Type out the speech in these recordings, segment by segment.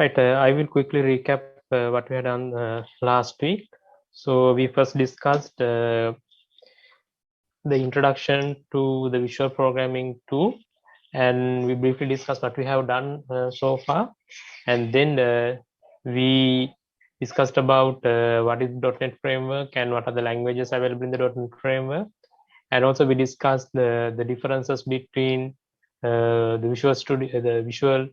Right, I will quickly recap what we had done last week. So we first discussed the introduction to the Visual Programming 2, and we briefly discussed what we have done so far. And then we discussed about what is .NET Framework and what are the languages available in the .NET Framework. And also we discussed the differences between the Visual Studio, the Visual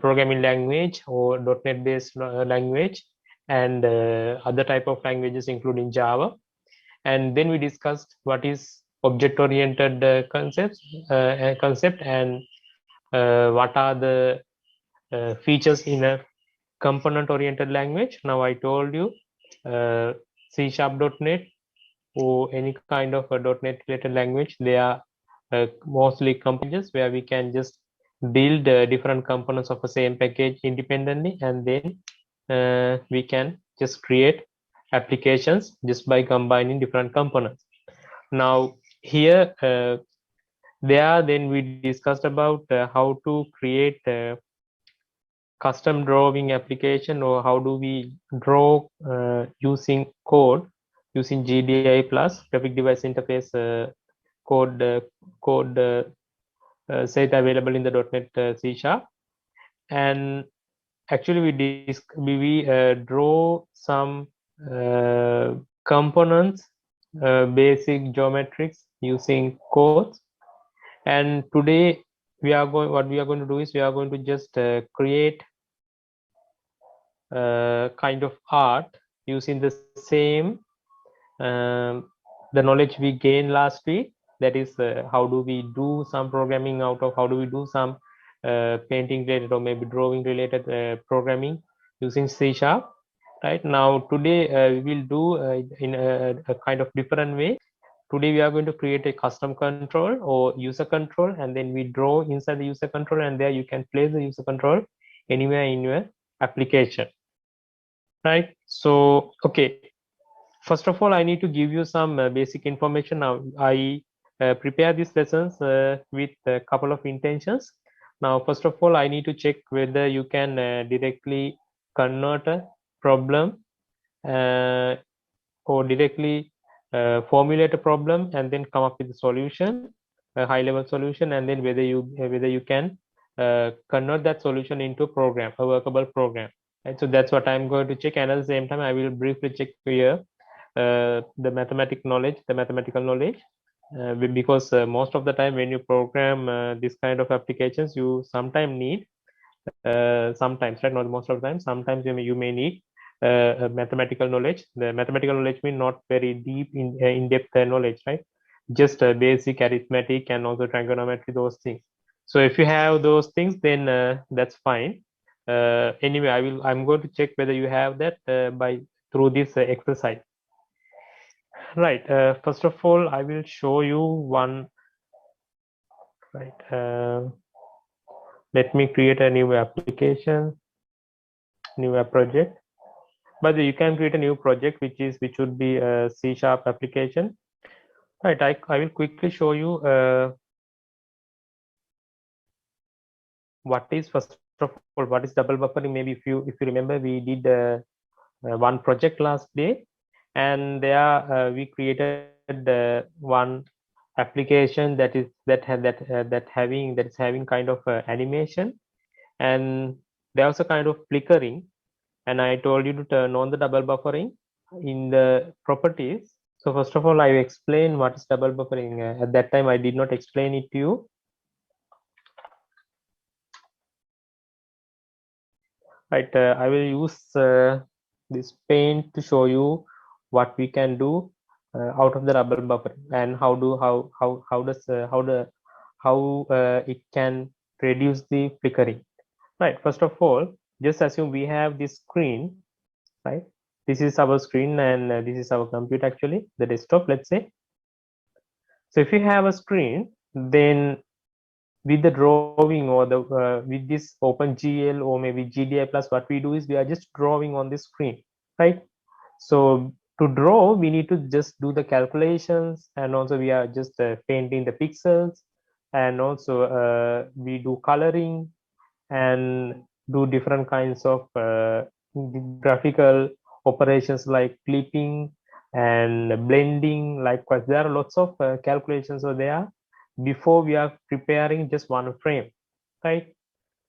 programming language or .NET based language, and other type of languages including Java. And then we discussed what is object oriented concept and what are the features in a component oriented language. Now I told you C#.NET or any kind of a .NET related language, they are mostly components where we can just build different components of the same package independently, and then we can just create applications just by combining different components. Now here then we discussed about how to create custom drawing application, or how do we draw using code using GDI plus graphic device interface code set available in the .NET C#. And actually we draw some components, basic geometrics using codes. And today what we are going to do is we are going to just create kind of art using the same the knowledge we gained last week. That is how do we do some programming out of, how do we do some painting related or maybe drawing related programming using C#. Right now today we will do in a kind of different way. Today we are going to create a custom control or user control, and then we draw inside the user control, and there you can place the user control anywhere in your application. Right, so okay, first of all I need to give you some basic information. Now I prepare these lessons with a couple of intentions. Now first of all I need to check whether you can directly convert a problem or directly formulate a problem and then come up with a solution, a high level solution, and then whether you can convert that solution into a program, a workable program. Right, so that's what I'm going to check, and at the same time I will briefly check here the mathematical knowledge, because most of the time when you program this kind of applications, you sometimes need sometimes, right, not most of the time, sometimes you may need mathematical knowledge. The mathematical knowledge means not very deep in-depth knowledge, right? Just basic arithmetic and also trigonometry, those things. So if you have those things, then that's fine. Anyway, I'm going to check whether you have that by through this exercise. Right, first of all I will show you one. Right, let me create a new application, new web project. But you can create a new project which would be a C# application. Right, I will quickly show you what is, first of all, what is double buffering. Maybe if you remember, we did one project last day, and there we created one application that is having kind of animation, and there also kind of flickering. And I told you to turn on the double buffering in the properties. So first of all, I explain what is double buffering. At that time, I did not explain it to you. Right, I will use this paint to show you what we can do out of the double buffering, and how it can reduce the flickering. Right, first of all, just assume we have this screen, right? This is our screen, and this is our computer, actually the desktop, let's say. So if you have a screen, then with the drawing or the with this OpenGL or maybe GDI plus, what we do is we are just drawing on the screen, right? So to draw, we need to just do the calculations, and also we are just painting the pixels, and also we do coloring, and do different kinds of graphical operations like clipping and blending. Likewise, there are lots of calculations over there before we are preparing just one frame, right?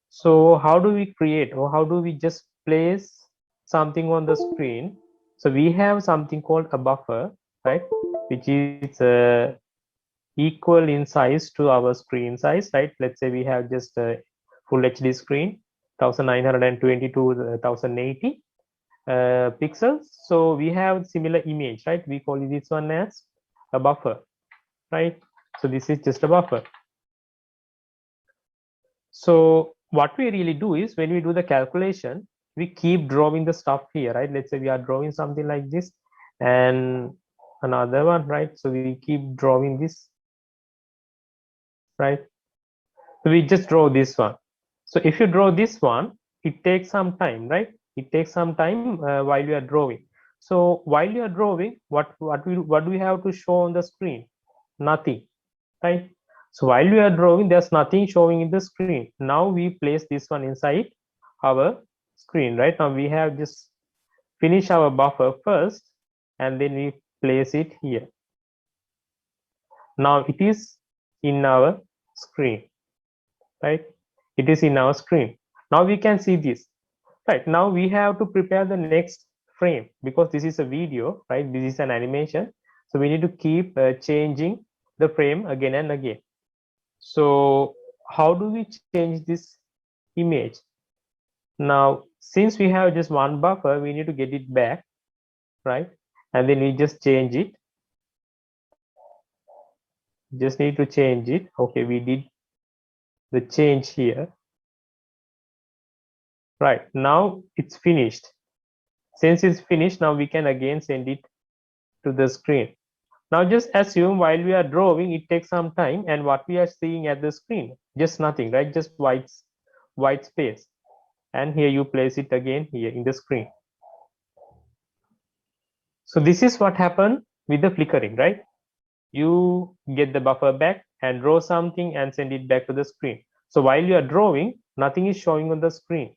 So how do we create, or how do we just place something on the screen? So we have something called a buffer, right, which is equal in size to our screen size, right? Let's say we have just a full HD screen, 1920 to 1080 pixels. So we have similar image, right? We call this one as a buffer, right? So this is just a buffer. So what we really do is, when we do the calculation, we keep drawing the stuff here, right? Let's say we are drawing something like this and another one, right? So we keep drawing this, right? So we just draw this one. So if you draw this one, it takes some time, right? It takes some time while you are drawing. So while you are drawing, what do we have to show on the screen? Nothing, right? So while we are drawing, there's nothing showing in the screen. Now we place this one inside our screen, right? Now we have just finish our buffer first, and then we place it here. Now it is in our screen, right? It is in our screen. Now we can see this, right? Now we have to prepare the next frame, because this is a video, right? This is an animation. So we need to keep changing the frame again and again. So how do we change this image? Now, since we have just one buffer, we need to get it back, right? And then we just change it. Just need to change it. Okay, we did the change here. Right, now it's finished. Since it's finished, now we can again send it to the screen. Now just assume while we are drawing, it takes some time, and what we are seeing at the screen, just nothing, right? Just white space. And here you place it again here in the screen. So this is what happened with the flickering, right? You get the buffer back and draw something and send it back to the screen. So while you are drawing, nothing is showing on the screen,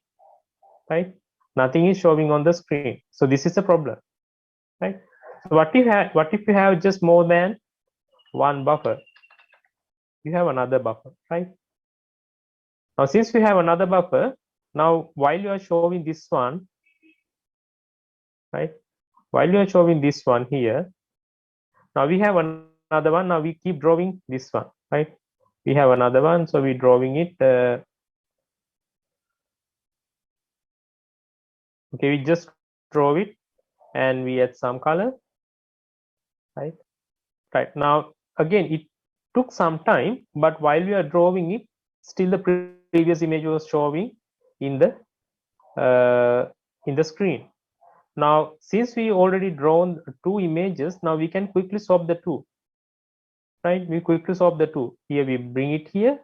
right? Nothing is showing on the screen. So this is a problem, right? So what if you have just more than one buffer? You have another buffer, right? Now since we have another buffer, now while you are showing this one, right? While you are showing this one here, now we have another one. Now we keep drawing this one, right? We have another one, so we're drawing it. Okay, we just draw it and we add some color, right? Right, now again, it took some time, but while we are drawing it, still the previous image was showing in the screen. Now since we already drawn two images, now we can quickly swap the two, right? We quickly swap the two. Here we bring it here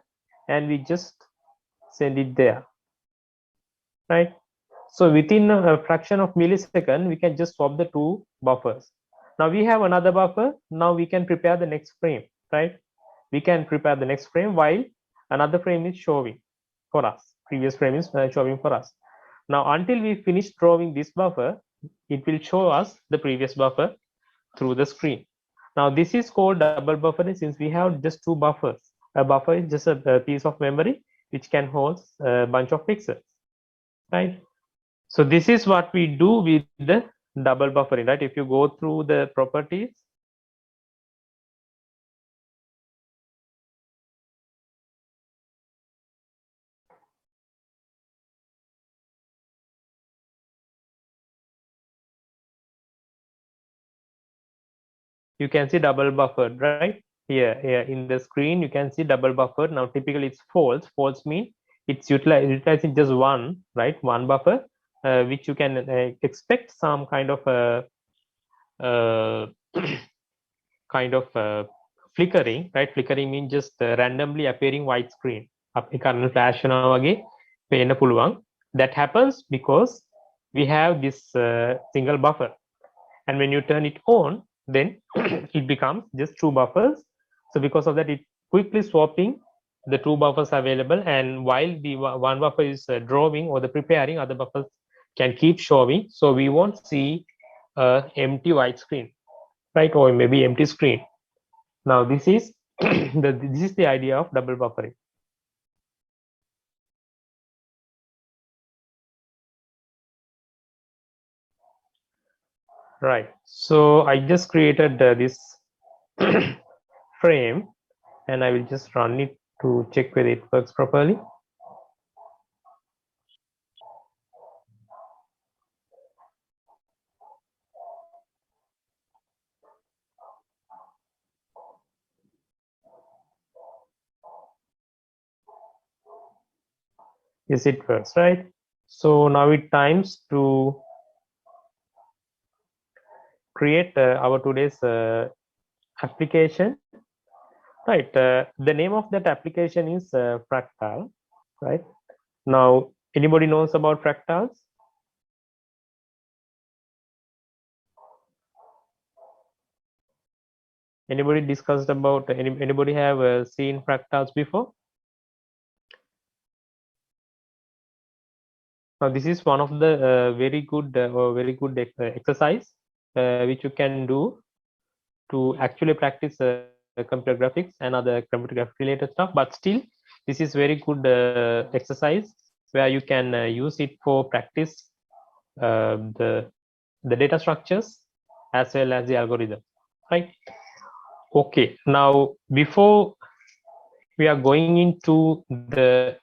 and we just send it there, right? So within a fraction of millisecond, we can just swap the two buffers. Now we have another buffer. Now we can prepare the next frame, right? We can prepare the next frame while another frame is showing for us. Previous frame is showing for us. Now until we finish drawing this buffer, it will show us the previous buffer through the screen. Now this is called double buffering, since we have just two buffers. A buffer is just a piece of memory which can hold a bunch of pixels, right? So this is what we do with the double buffering, right? If you go through the properties, you can see double buffered, right? Here in the screen, you can see double buffered. Now typically it's false. False mean it's utilizing just one, right? One buffer, which you can expect some kind of uh, flickering, right? Flickering means just randomly appearing white screen. අපි කරන flash වෙනවා වගේ පේන්න පුළුවන්. That happens because we have this single buffer, and when you turn it on, then it becomes just two buffers. So because of that, it quickly swapping the two buffers available, and while the one buffer is drawing or the preparing, other buffers can keep showing, so we won't see a empty white screen, right, or maybe empty screen. Now this is this is the idea of double buffering. Right, so I just created this frame, and I will just run it to check whether it works properly. Yes, it works, right? So now it times to create our today's application, right? The name of that application is Fractal, right? Now, anybody knows about fractals? Anybody discussed about, anybody have seen fractals before? Now, this is one of the very good exercise which you can do to actually practice computer graphics and other computer graphic related stuff. But still, this is very good exercise where you can use it for practice the data structures as well as the algorithm, right? Okay, now before we are going into the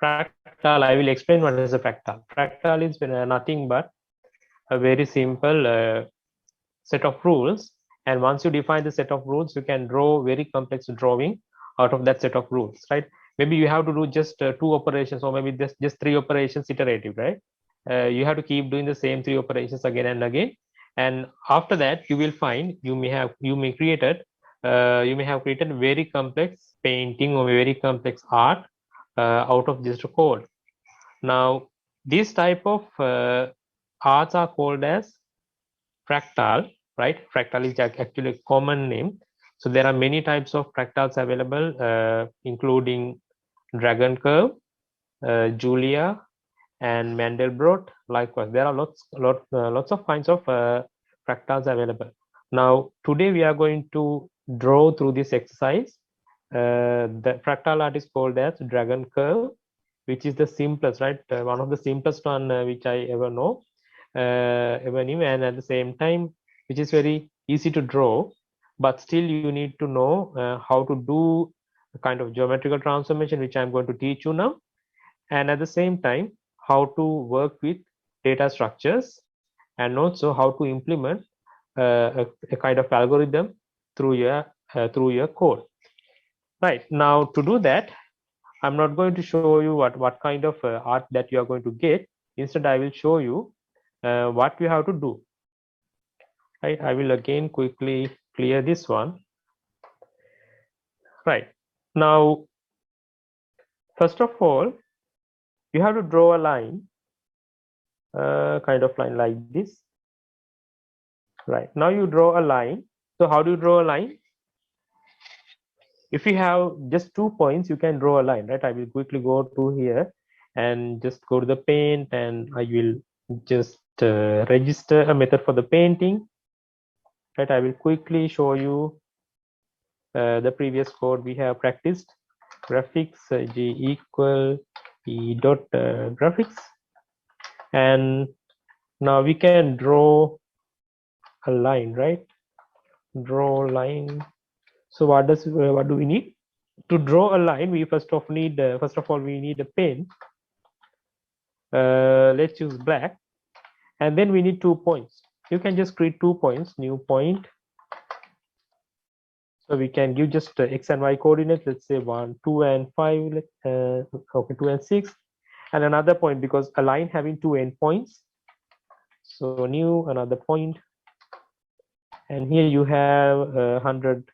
fractal, I will explain what is a fractal. Fractal is nothing but a very simple set of rules, and once you define the set of rules, you can draw very complex drawing out of that set of rules, right? Maybe you have to do just two operations, or maybe just three operations iterative, right? You have to keep doing the same three operations again and again, and after that you will find you may have created very complex painting or very complex art out of just a code. Now this type of arts are called as fractal, right? Fractal is actually a common name. So there are many types of fractals available, including Dragon Curve, Julia, and Mandelbrot. Likewise, there are lots of kinds of fractals available. Now, today we are going to draw through this exercise. The fractal art is called as Dragon Curve, which is the simplest, right? One of the simplest one which I ever know, ever knew, and at the same time, which is very easy to draw, but still you need to know how to do a kind of geometrical transformation, which I'm going to teach you now, and at the same time, how to work with data structures, and also how to implement a kind of algorithm through your code. Right, now to do that, I'm not going to show you what kind of art that you are going to get. Instead, I will show you what you have to do. Right, I will again quickly clear this one. Right, now first of all, you have to draw a line, kind of line like this. Right, now you draw a line. So how do you draw a line? If you have just 2 points, you can draw a line, right? I will quickly go to here and just go to the paint, and I will just register a method for the painting, right? I will quickly show you the previous code we have practiced. Graphics g equal e dot graphics, and now we can draw a line, right? Draw line. So what do we need to draw a line? We first of all we need a pen. Let's use black, and then we need 2 points. You can just create 2 points, new point. So we can give just x and y coordinates. Let's say 1, 2, and 5. Okay, 2 and 6, and another point, because a line having 2 endpoints. So new another point, and here you have 100.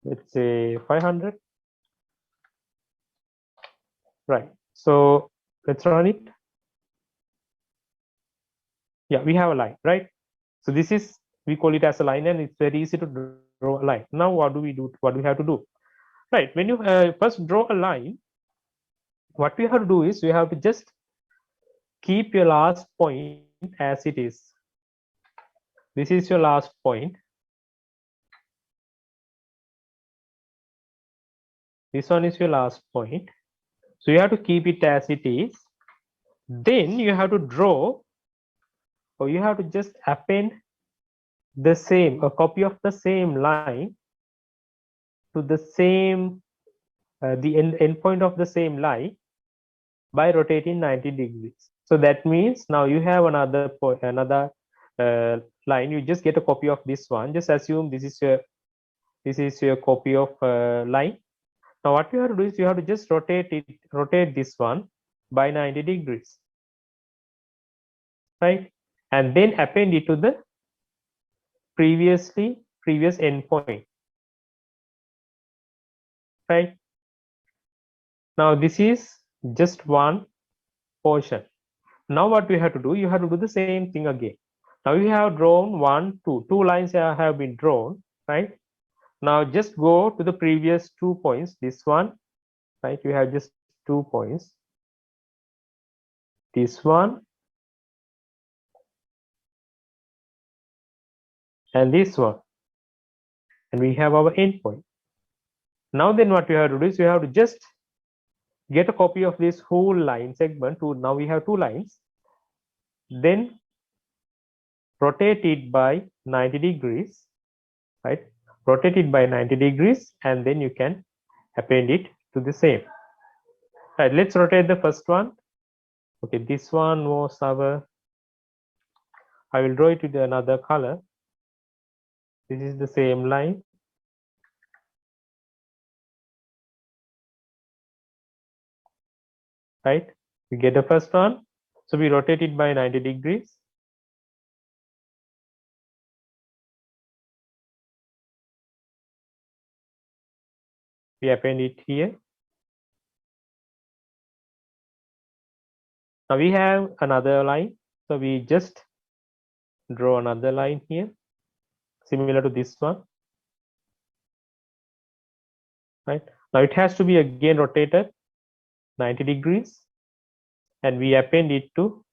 Let's say 500. Right. So let's run it. Yeah, we have a line, right? So this is, we call it as a line, and it's very easy to draw a line. Now what do we do? What do we have to do? right? When you first draw a line, what we have to do is we have to just keep your last point as it is. This is your last point. This one is your last point. So you have to keep it as it is. Then you have to draw, or you have to just append the same, a copy of the same line to the same, the end point of the same line by rotating 90 degrees. So that means now you have another point, another line. You just get a copy of this one. Just assume this is your copy of line. Now what you have to do is you have to just rotate this one by 90 degrees, right? And then append it to the previous endpoint, right? Now this is just one portion. Now what we have to do, you have to do the same thing again. Now you have drawn two lines have been drawn, right? Now just go to the previous 2 points, this one, right? You have just 2 points, this one and this one, and we have our endpoint. Now then what we have to do is we have to just get a copy of this whole line segment. Now we have 2 lines, then rotate it by 90 degrees, right? Rotate it by 90 degrees, and then you can append it to the same. Right, let's rotate the first one. Okay, this one was our, I will draw it with another color. This is the same line. Right, we get the first one. So we rotate it by 90 degrees. We append it here. Now we have another line. So we just draw another line here, similar to this one. Right, now it has to be again rotated 90 degrees, and we append it to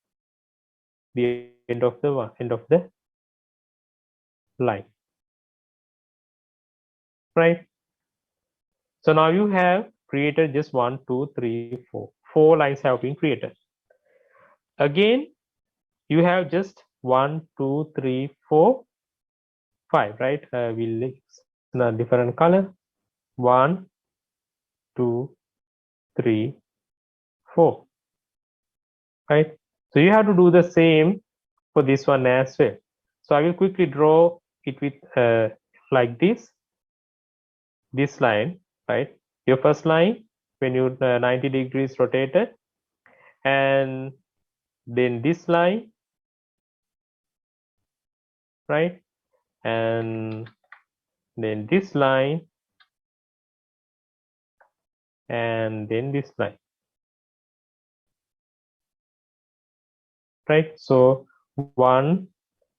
the end of the line, right? So now you have created just 1, 2, 3, 4. 4 lines have been created. Again, you have just 1, 2, 3, 4, 5, right? We'll use a different color. 1, 2, 3, 4. Right? So you have to do the same for this one as well. So I will quickly draw it with like this line, right? Your first line, when you 90 degrees rotated, and then this line, right? And then this line, and then this line, right? So 1,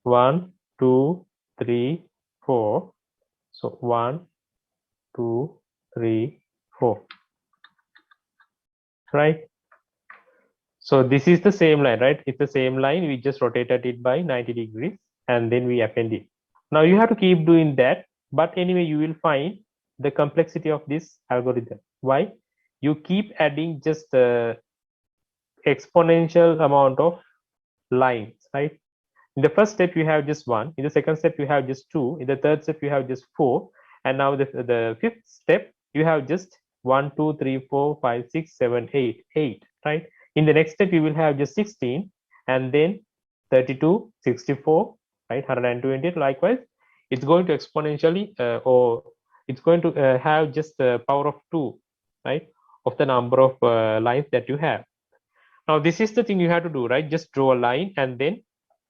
1, 2, 3, 4. So 1, 2, 3, 4, right? So this is the same line, right? It's the same line. We just rotated it by 90 degrees, and then we append it. Now you have to keep doing that, but anyway, you will find the complexity of this algorithm. Why? You keep adding just the exponential amount of lines, right? In the first step, you have just 1. In the second step, you have just 2. In the third step, you have just 4. And now the fifth step, you have just 1, 2, 3, 4, 5, 6, 7, 8, 8, right? In the next step, you will have just 16, and then 32, 64, right? 128. Likewise, it's going to exponentially, or it's going to have just the power of 2, right? Of the number of lines that you have. Now, this is the thing you have to do, right? Just draw a line, and then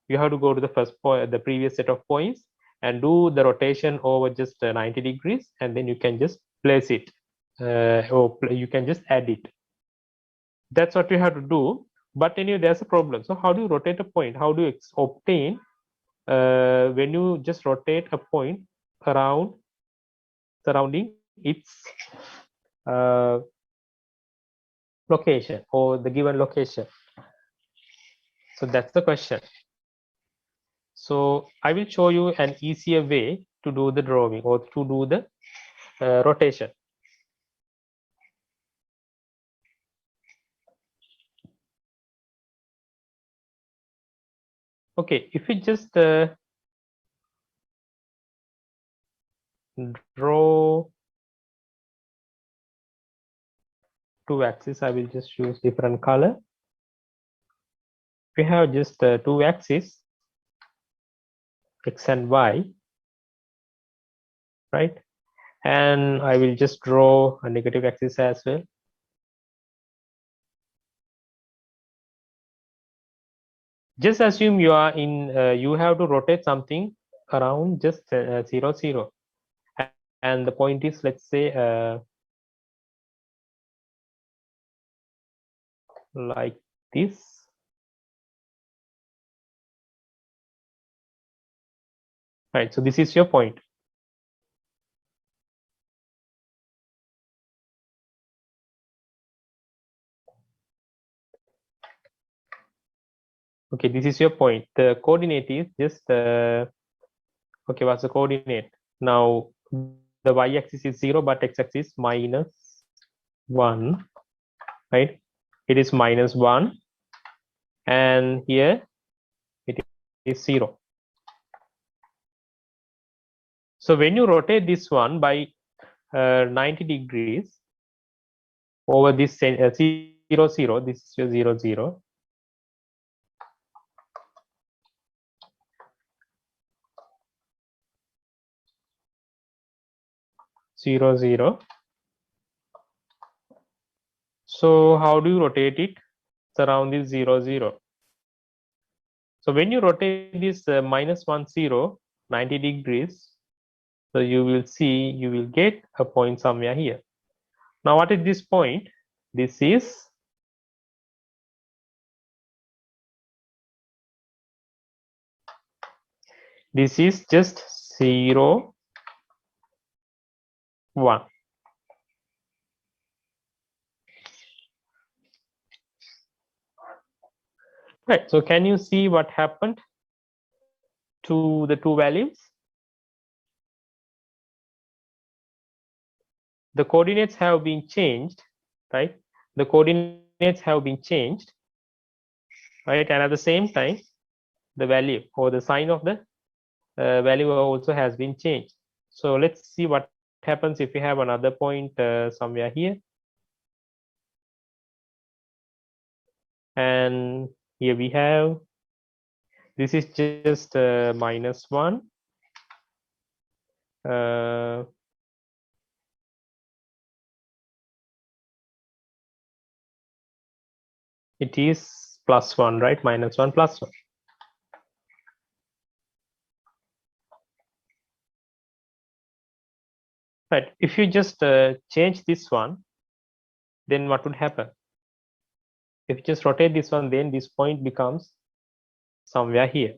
you have to go to the first point, the previous set of points, and do the rotation over just 90 degrees, and then you can just place it, or you can just add it. That's what you have to do. But anyway, there's a problem. So how do you rotate a point? How do you obtain when you just rotate a point around surrounding its location or the given location. So that's the question. So I will show you an easier way to do the drawing or to do the rotation. Okay, if you just draw two axes, I will just use different color. We have just two axes, X and Y, right? And I will just draw a negative axis as well. Just assume you are in, you have to rotate something around just 0, 0. And the point is, let's say, like this. Right, so this is your point. Okay, this is your point. The coordinate is just, okay, what's the coordinate? Now, the y-axis is 0, but x-axis minus 1, right? It is minus 1, and here it is 0. So when you rotate this one by 90 degrees over this 0, 0, this is your 0, 0. 0, 0. So how do you rotate it? It's around this 0, 0. So when you rotate this minus 1, 0, 90 degrees, so you will see, you will get a point somewhere here. Now what is this point? This is just 0, 1. Right, so can you see what happened to the two values? The coordinates have been changed, right? The coordinates have been changed, right? And at the same time, the value or the sign of the value also has been changed. So let's see what happens if we have another point somewhere here. And here we have, this is just minus 1. It is plus 1, right? Minus 1 plus 1. Right. If you just change this one, then what would happen? If you just rotate this one, then this point becomes somewhere here,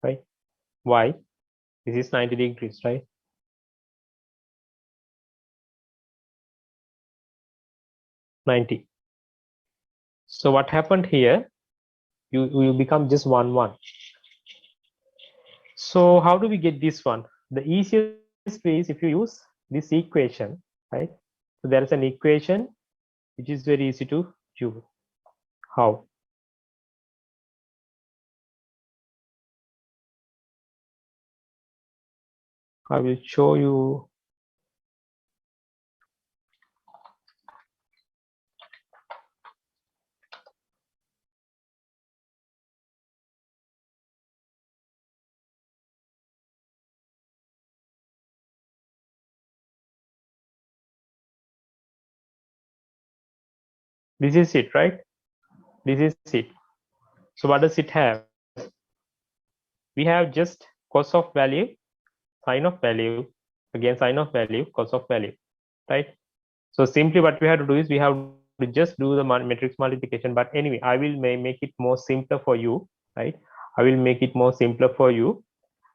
right? Why? This is 90 degrees, right? 90. So what happened here? You become just 1, 1. So how do we get this one? The easiest way is if you use this equation, right? So there is an equation which is very easy to use. How? I will show you. This is it, right? This is it. So what does it have? We have just cos of value, sine of value, again sine of value, cos of value, right? So simply what we have to do is we have to just do the matrix multiplication. But anyway, I will make it more simpler for you, right? I will make it more simpler for you,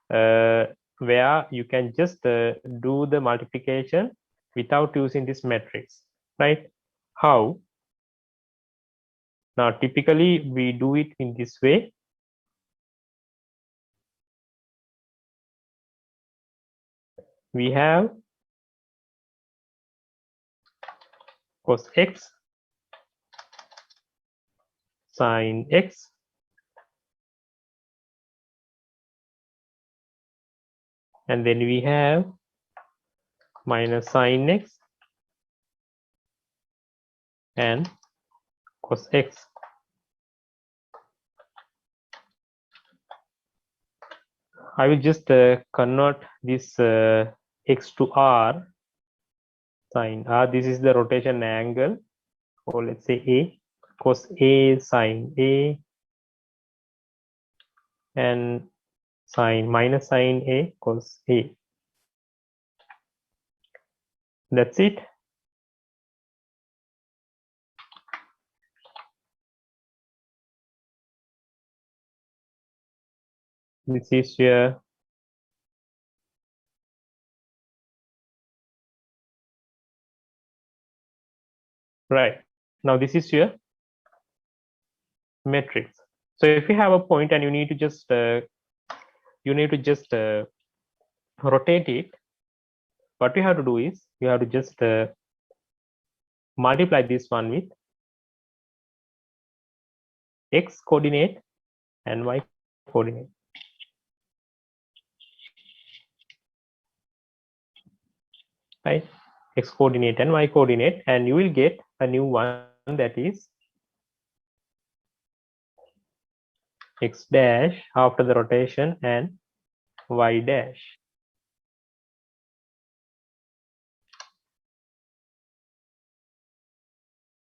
where you can just do the multiplication without using this matrix, right? How? Now, typically we do it in this way. We have cos x, sin x, and then we have minus sin x and cos x. I will just convert this x to r sin r. This is the rotation angle, or let's say a, cos a sin a, and sin minus sin a cos a. That's it. This is your right. Now this is your matrix. So if you have a point and you need to just rotate it, what you have to do is you have to just multiply this one with x coordinate and y coordinate. Right, x coordinate and y coordinate, and you will get a new one, that is x dash after the rotation and y dash.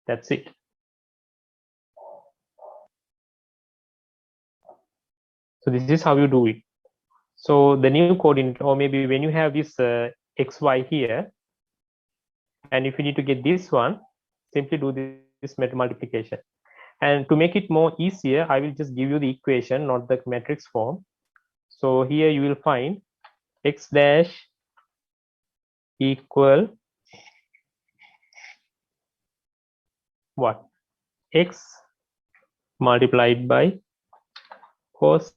That's it. So this is how you do it. So the new coordinate, or maybe when you have this xy here, and if you need to get this one, simply do this multiplication. And to make it more easier, I will just give you the equation, not the matrix form. So here you will find x dash equal what? X multiplied by cos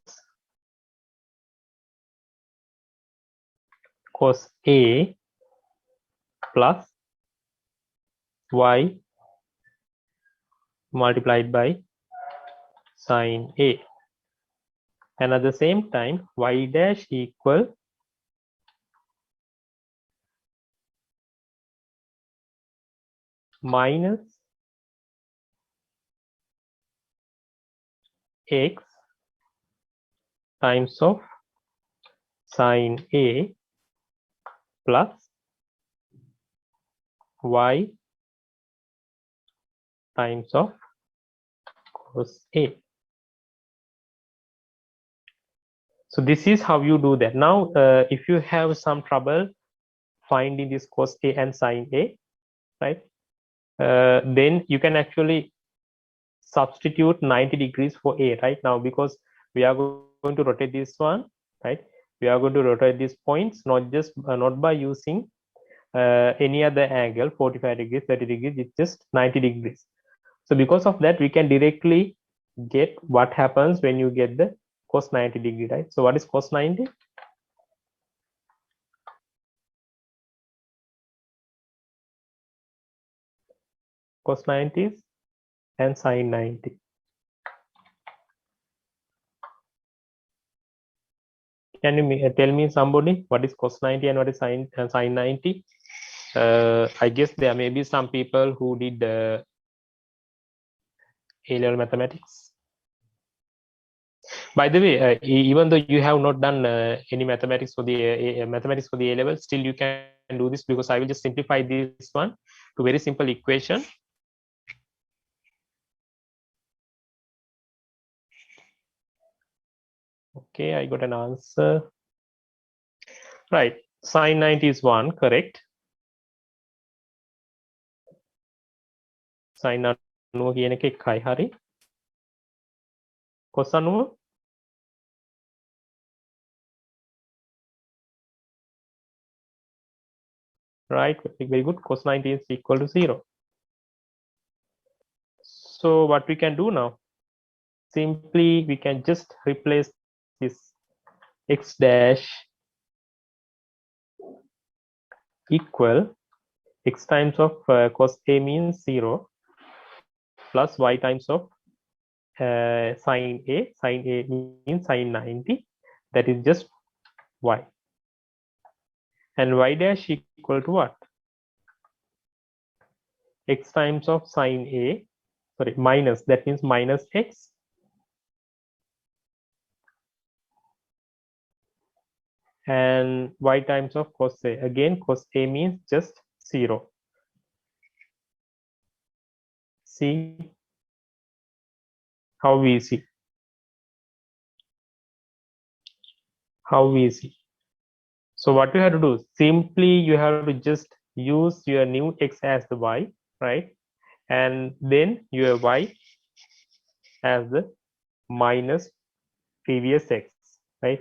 a plus y multiplied by sin a, and at the same time y dash equal minus x times of sin a plus y times of cos a. So this is how you do that. Now, if you have some trouble finding this cos a and sin a, right, then you can actually substitute 90 degrees for a right now, because we are going to rotate this one, right? We are going to rotate these points, not by using any other angle, 45 degrees, 30 degrees, it's just 90 degrees. So because of that, we can directly get what happens when you get the cos 90 degree, right? So what is cos 90? Cos 90 and sin 90. Can you tell me, somebody, what is cos 90 and what is sin 90? I guess there may be some people who did A-level mathematics. By the way, even though you have not done any mathematics for the mathematics for the A-level, still you can do this, because I will just simplify this one to very simple equation. Okay, I got an answer. Right, sin 90 is 1, correct. Sin 90 කියන එක 1යි, හරි. cos 90 right? Very good. Cos 90 is equal to 0. So what we can do now, simply we can just replace this x dash equal x times of cos a means 0 plus y times of sine a. Sine a means sine 90, that is just y, and y dash equal to what? X times of sine a, sorry, minus, that means minus x, and y times of cos a. Again, cos a means just 0. See how easy, how easy. So what you have to do, simply you have to just use your new x as the y, right? And then your y as the minus previous x, right?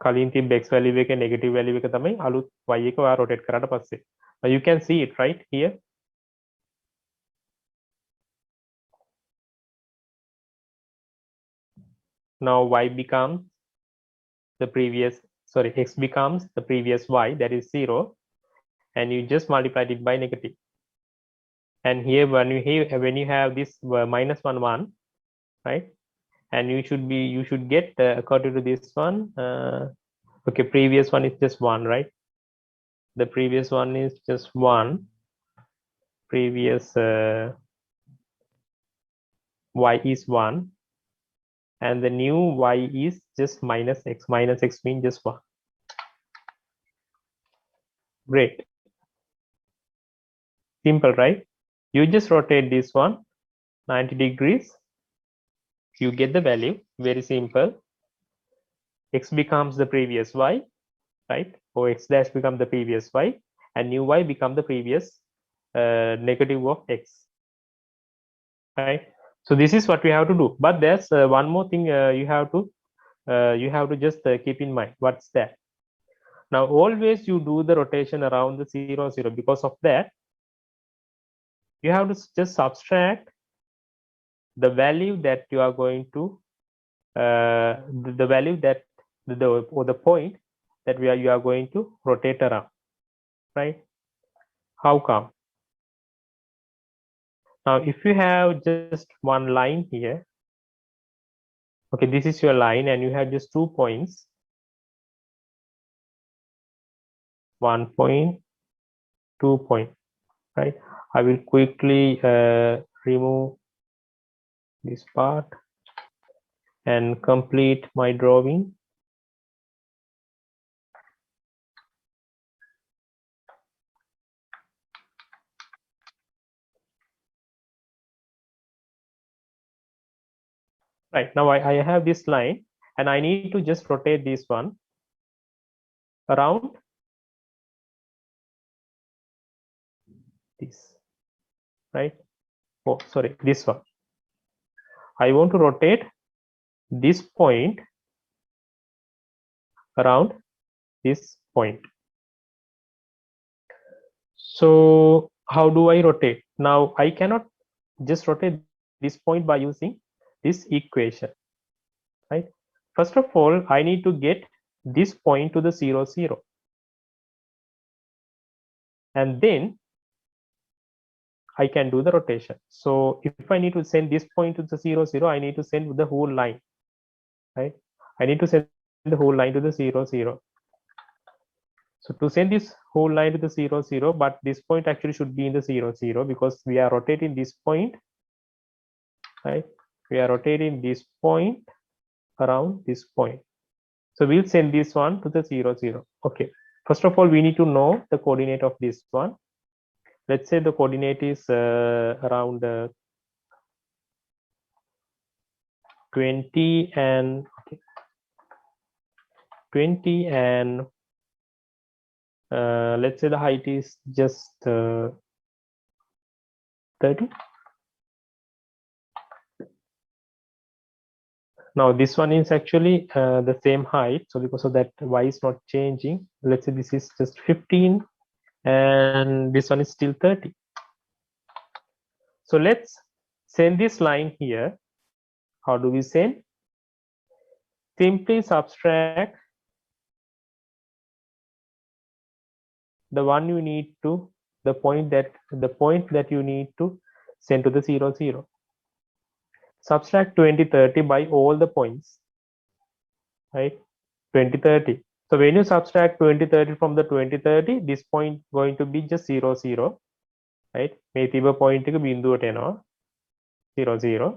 කලින් තිබ්බ x value එක negative value එක තමයි අලුත් y එක ඔයා rotate කරාට පස්සේ. Now you can see it right here. Now y becomes the previous, sorry, x becomes the previous y, that is 0, and you just multiplied it by negative. And here when you have this minus 1 1, right? And you should get according to this one, okay, previous one is just 1, right? The previous one is just 1, previous y is 1, and the new y is just minus x. Minus x means just 1. Great, simple, right? You just rotate this one 90 degrees, you get the value. Very simple. X becomes the previous y, right? Or x dash become the previous y, and new y become the previous negative of x, right? So this is what we have to do. But there's one more thing you have to just keep in mind. What's that? Now always you do the rotation around the 0 0. Because of that, you have to just subtract the value that you are going to the value that the point that you are going to rotate around, right? How come? Now if you have just one line here, okay, this is your line, and you have just 2 points, 1 point, 2 point, right? I will quickly remove this part and complete my drawing. Right, now I have this line, and I need to just rotate this one around this, right? Oh, sorry, this one. I want to rotate this point around this point. So how do I rotate? Now I cannot just rotate this point by using this equation, right? First of all, I need to get this point to the 0 0, and then I can do the rotation. So if I need to send this point to the 0 0, I need to send the whole line, right? I need to send the whole line to the 0 0. So to send this whole line to the 0 0, but this point actually should be in the 0 0, because we are rotating this point, right? We are rotating this point around this point. So we'll send this one to the 0 0. Okay, first of all, we need to know the coordinate of this one. Let's say the coordinate is around 20 and okay, 20 and let's say the height is just 30. Now this one is actually the same height, so because of that y is not changing. Let's say this is just 15, and this one is still 30. So let's send this line here. How do we send? Simply subtract the one you need to the point that you need to send to the 0 0. Subtract 20 30 by all the points, right? 20 30. So when you subtract 20 30 from the 20 30, this point going to be just 0 0, right? මේ තිබ point එක බිඳුවට එනවා 0 0.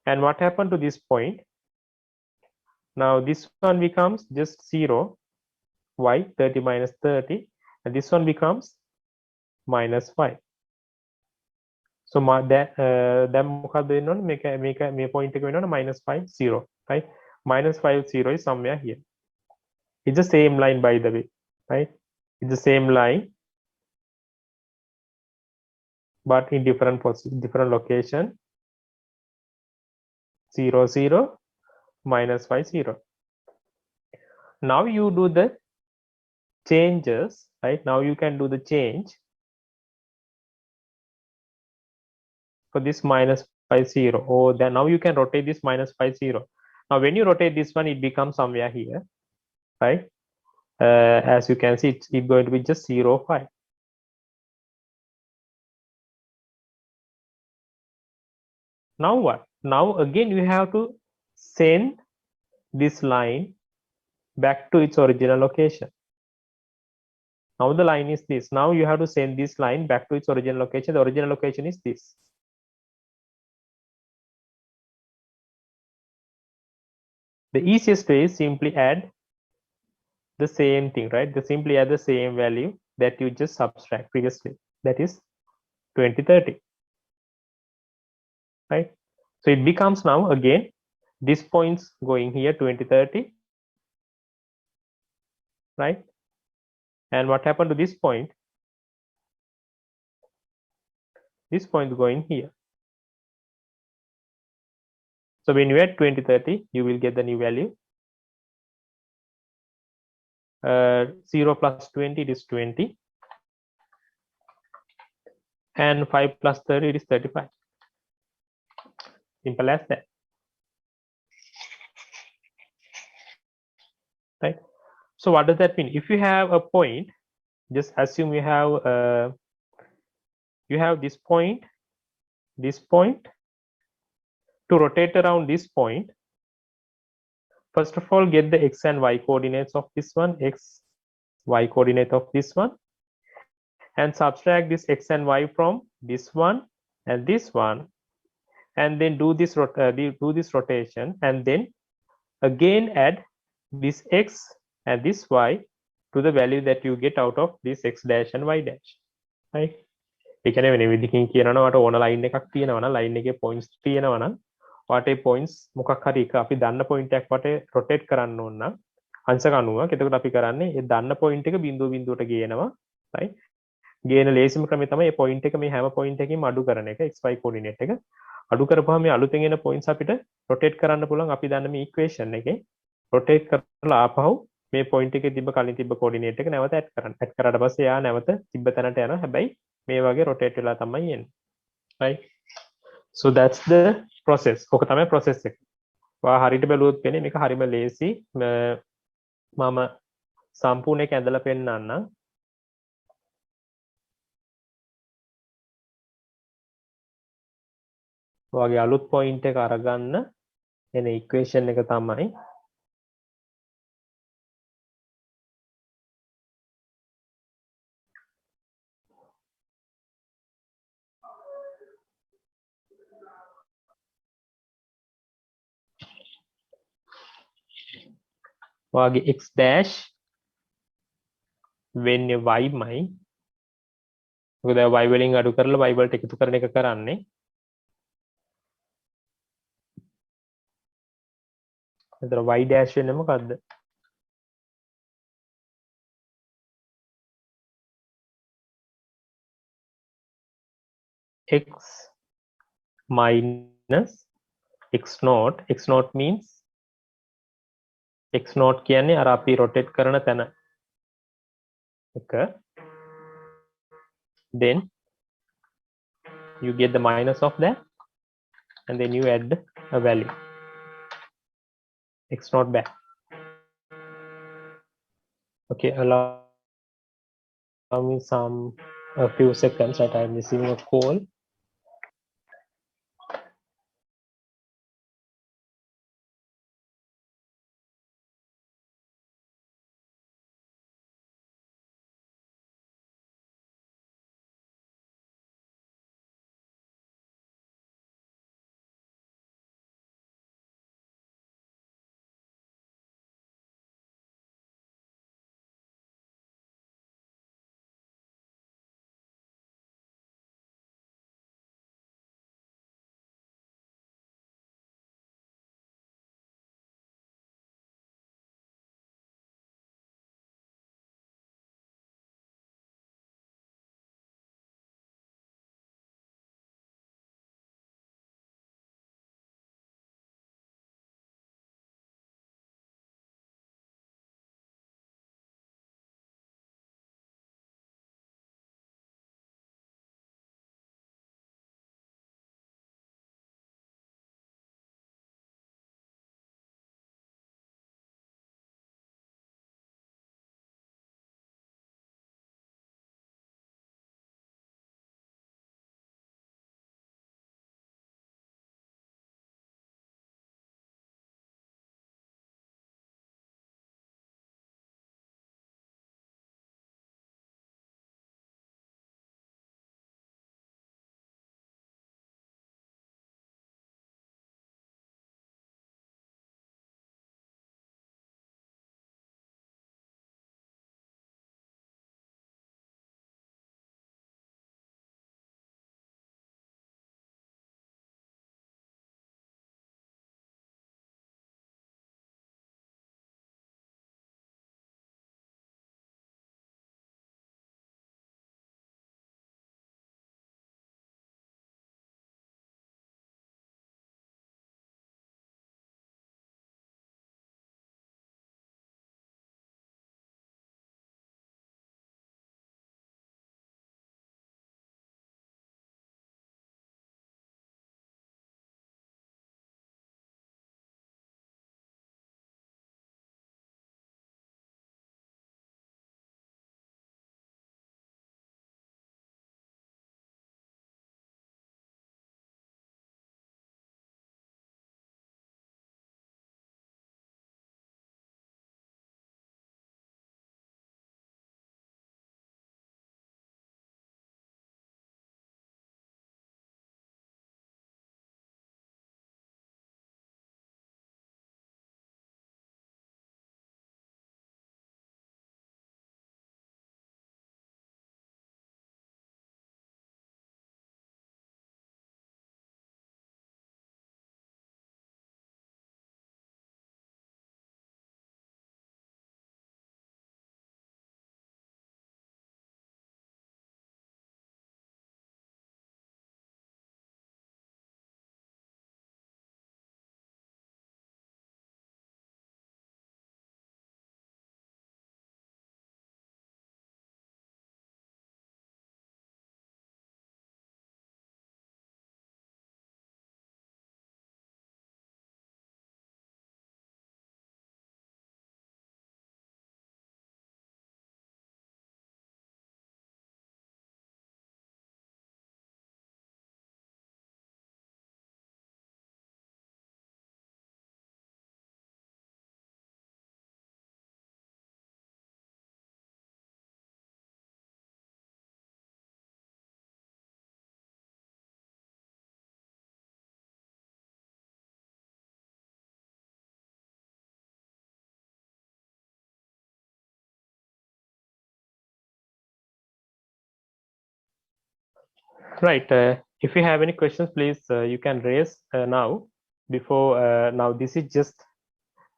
And what happened to this point? Now this one becomes just 0, y 30 minus 30, and this one becomes minus 5. So then මොකක්ද වෙන්න ඕනේ මේ point එක වෙන්න ඕනේ minus 5 0, right? Minus 5 0 is somewhere here. It's the same line, by the way, right? It's the same line, but in different location. 0 0 minus 5 0. Now you do the changes, right? Now you can do the change for this minus 5 0. Oh, then now you can rotate this minus 5 0. Now when you rotate this one, it becomes somewhere here, right? As you can see, it's going to be just 0 5. Now what? Now again you have to send this line back to its original location. Now the line is this. Now you have to send this line back to its original location. The original location is this. The easiest way is simply add the same thing, right? They simply add the same value that you just subtract previously. That is 20 30, right? So it becomes now again this points going here 20 30, right? And what happened to this point? This point going here. So when you add 20 30, you will get the new value. 0 plus 20, it is 20, and 5 plus 30, it is 35. Simple as that, right? So what does that mean? If you have a point, just assume you have this point, to rotate around this point. First of all, get the x and y coordinates of this one, x y coordinate of this one, and subtract this x and y from this one and this one, and then do this rotation, and then again add this x and this y to the value that you get out of this x dash and y dash, right? ඒ කියන්නේ වෙන විදිහකින් කියනවා වට ඕන line එකක් තියෙනවා නම් line එකේ points තියෙනවා නම් වාටේ points මොකක් හරි එක අපි දන්න point එකක් වට rotate කරන්න ඕන නම් අංශක අණුවක්. එතකොට අපි කරන්නේ ඒ දන්න point එක බිඳුව බිඳුවට ගේනවා, right? ගේන ලේසිම ක්‍රමය තමයි මේ point එක මේ හැම point එකකින්ම අඩු කරන එක, xy coordinate එක අඩු කරපුවාම මේ අලුතෙන් එන points අපිට rotate කරන්න පුළුවන්. අපි දන්න මේ equation එකේ rotate කරලා ආපහු මේ point එකේ තිබ්බ කලින් තිබ්බ coordinate එක නැවත add කරන්න. add කරාට පස්සේ එයා නැවත තිබ්බ තැනට යනවා. හැබැයි මේ වගේ rotate වෙලා තමයි එන්නේ, right? So that's the process. ඔක තමයි process එක. ඔයා හරියට බැලුවොත් වෙන්නේ මේක හරිම ලේසි. මම සම්පූර්ණ එක ඇඳලා පෙන්නන්නම්. ඔයාගේ අලුත් point එක අරගන්න එන equation එක තමයි ඔයාගේ x dash වෙන්නේ y මයි. මොකද y වලින් අඩු කරලා y වලට එකතු කරන එක කරන්නේ. එතන y dash වෙන්නේ මොකද්ද? x minus x naught. X naught means x naught කියන්නේ අර අපි rotate කරන තැන එක then you get the minus of that, and then you add a value x naught back. Okay, allow me a few seconds that I'm receiving a call. Right. If you have any questions, please you can raise now. Now, this is just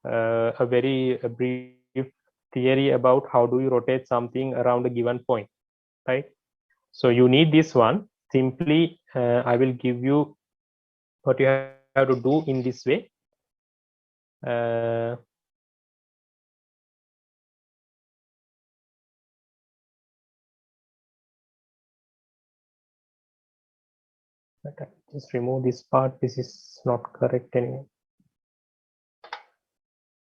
a very brief theory about how do you rotate something around a given point, right? So you need this one. Simply, I will give you what you have to do in this way. Uh, But I just remove this part. This is not correct anymore.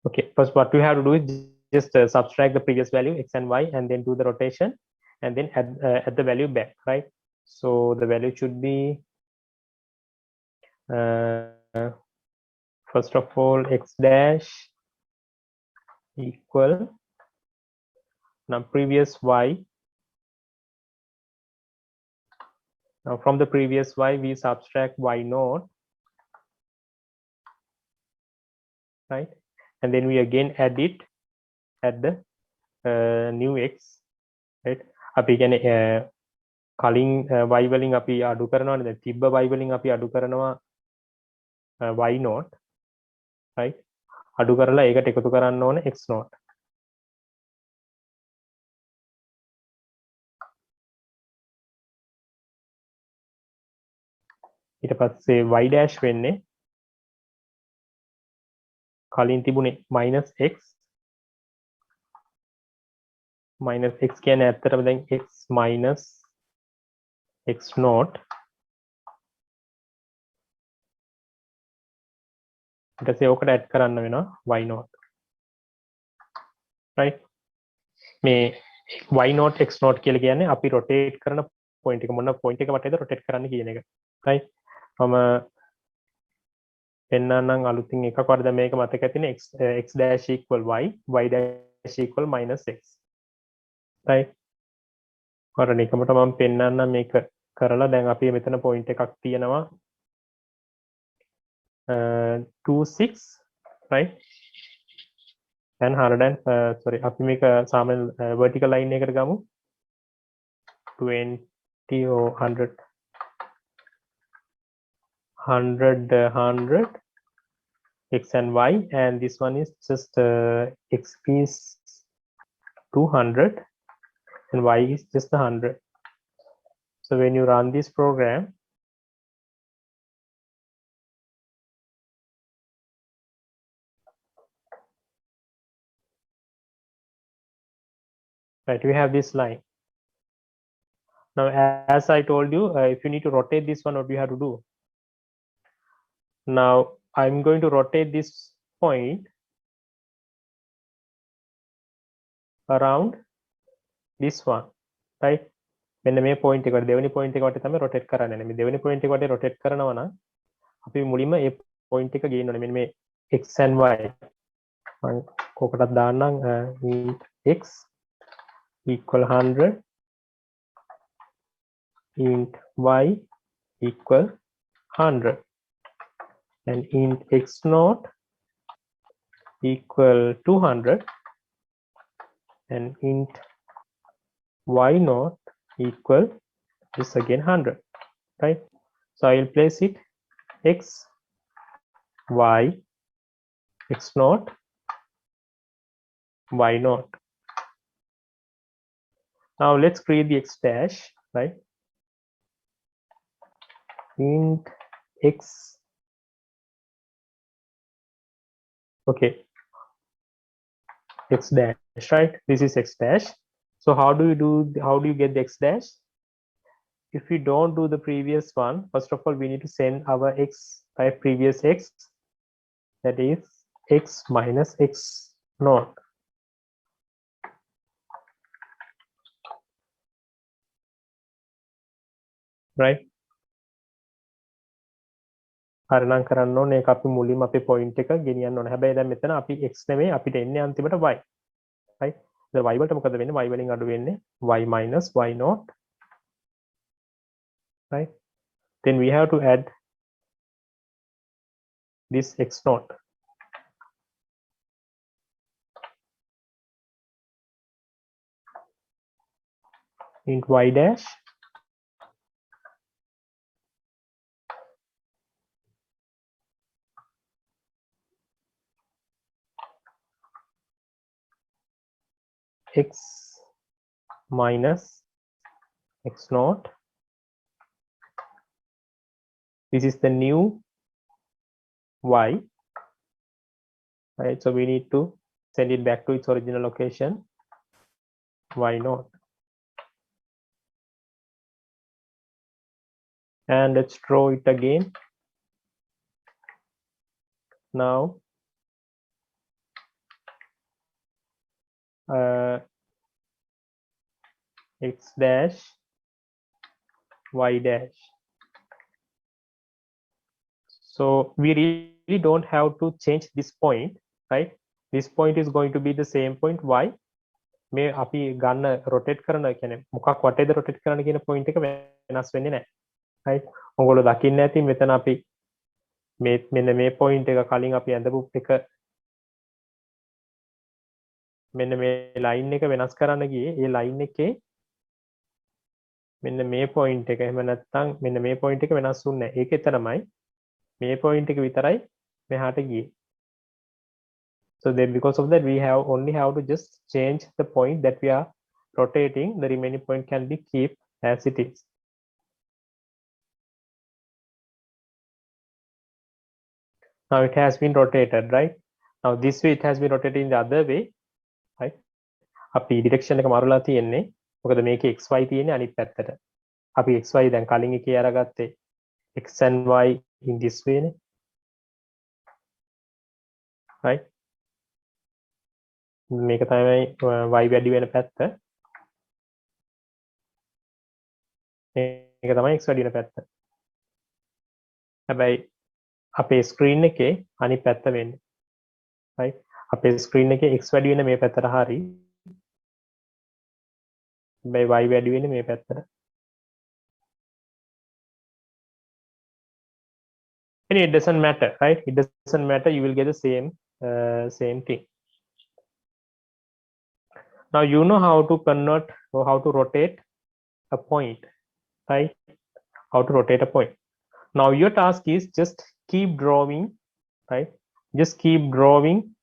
Okay, first what we have to do is just subtract the previous value x and y, and then do the rotation, and then add the value back, right? So the value should be first of all x dash equal now previous y. Now from the previous y we subtract y naught, right? And then we again add it at the new x, right? අපි කියන්නේ කලින් y වලින් අපි අඩු කරනවානේ. දැන් තිබ්බ y වලින් අපි අඩු කරනවා y naught, right? අඩු කරලා ඒකට එකතු කරන්න ඕනේ x naught. ඊට පස්සේ y dash වෙන්නේ කලින් තිබුණේ minus x කියන්නේ ඇත්තටම දැන් x minus x naught. ඊට පස්සේ ඕකට add කරන්න වෙනවා y naught, right? මේ y naught x naught කියලා කියන්නේ අපි rotate කරන point එක, මොන point එක වටේද rotate කරන්න කියන එක, right? මම පෙන්නන්නම් අලුතින් එකක් වරද මේක මතක ඇතිනේ x dash equal y dash equal minus x, right? කරන එකමට මම පෙන්නන්නම් මේක කරලා. දැන් අපි මෙතන point එකක් තියෙනවා 2 6, right? and 100 and sorry අපි මේක සාමාන්‍ය vertical line එකකට ගමු 20 or 100 x and y, and this one is just x is 200 and y is just 100. So when you run this program, right, we have this line. Now as I told you, if you need to rotate this one, what do you have to do? Now I'm going to rotate this point around this one, right? මෙන්න මේ point එකට දෙවෙනි point එක වටේ තමයි rotate කරන්න යන්නේ. මේ දෙවෙනි point එක වටේ rotate කරනවා නම් අපි මුලින්ම මේ point එක ගේන්න ඕනේ. මෙන්න මේ x and y මම කොකටත් දාන්නම් int x equal 100, int y equal 100, and int x naught equal 200, and int y naught equal this again 100, right? So I will place it x y x naught y naught. Now let's create the x dash, right? Int x, okay, x dash, right? This is x dash. So how do you get the x dash? If we don't do the previous one, first of all we need to send our x by previous x, that is x minus x naught, right? හරනම් කරන්න ඕනේ ඒක අපි මුලින්ම අපේ point එක ගෙනියන්න ඕනේ. හැබැයි දැන් මෙතන අපි x නෙමෙයි අපිට එන්නේ අන්තිමට y, right? the y වලට මොකද වෙන්නේ? y වලින් අඩු වෙන්නේ y minus y naught, right? Then we have to add this x naught. Int y dash x minus x naught. This is the new y, right? So we need to send it back to its original location, y naught. and let's draw it again. Now x dash y dash. So we really don't have to change this point, right? This point is going to be the same point. Why? මේ අපි ගන්න rotate කරන කියන්නේ මොකක් වටේද rotate කරන්න කියන point එක වෙනස් වෙන්නේ නැහැ. right? ඔයගොල්ලෝ දකින්න ඇති මෙතන අපි මෙන්න මේ point එක කලින් අපි ඇඳපු එක මෙන්න මේ line එක වෙනස් කරන්න ගියේ ඒ line එකේ මෙන්න මේ point එක එහෙම නැත්නම් මෙන්න මේ point එක වෙනස් වුන්නේ නැහැ. ඒක එතරම්යි මේ point එක විතරයි මෙහාට ගියේ. So then because of that we only have to just change the point that we are rotating. The remaining point can be keep as it is. Now it has been rotated, right? Now this way it has been rotated in the other way, right? අපි direction එක මාරුලා තියෙන්නේ. මොකද මේකේ xy තියෙන්නේ අනිත් පැත්තට. අපි xy දැන් කලින් එකේ අරගත්තේ x and y in this way නේ. right? මේක තමයි y වැඩි වෙන පැත්ත. මේක තමයි x වැඩි වෙන පැත්ත. හැබැයි අපේ screen එකේ අනිත් පැත්ත වෙන්නේ. right? අපේ screen එකේ x වැඩි වෙන මේ පැත්තට හරි. හැබැයි y වැඩි වෙන්නේ මේ පැත්තට. Anyway, it doesn't matter, right? It doesn't matter. You will get the same thing. Now you know how to convert or how to rotate a point, right? How to rotate a point. Now your task is just keep drawing, right? Just keep drawing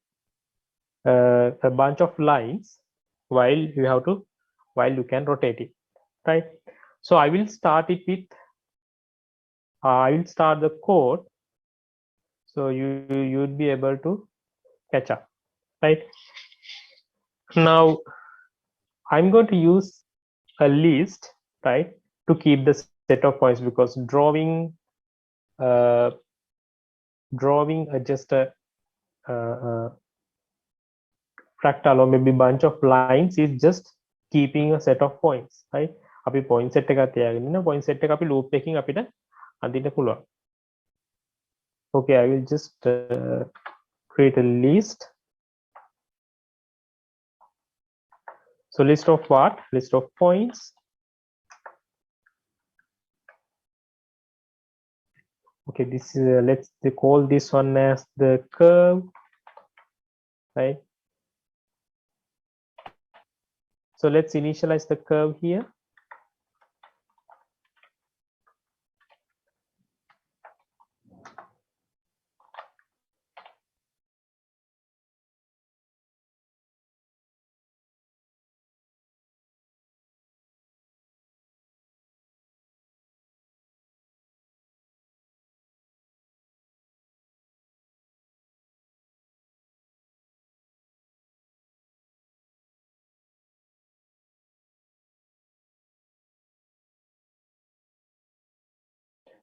a bunch of lines while you can rotate it, right? So I will start it with I will start the code so you'd be able to catch up, right? Now I'm going to use a list, right, to keep the set of points, because drawing just a fractal or maybe bunch of lines is just keeping a set of points, right? අපි point set එකක් තියාගෙන ඉන්න point set එක අපි loop එකකින් අපිට අඳින්න පුළුවන්. Okay, I will just create a list. So list of what? List of points. Okay, this is let's call this one as the curve, right? So let's initialize the curve here.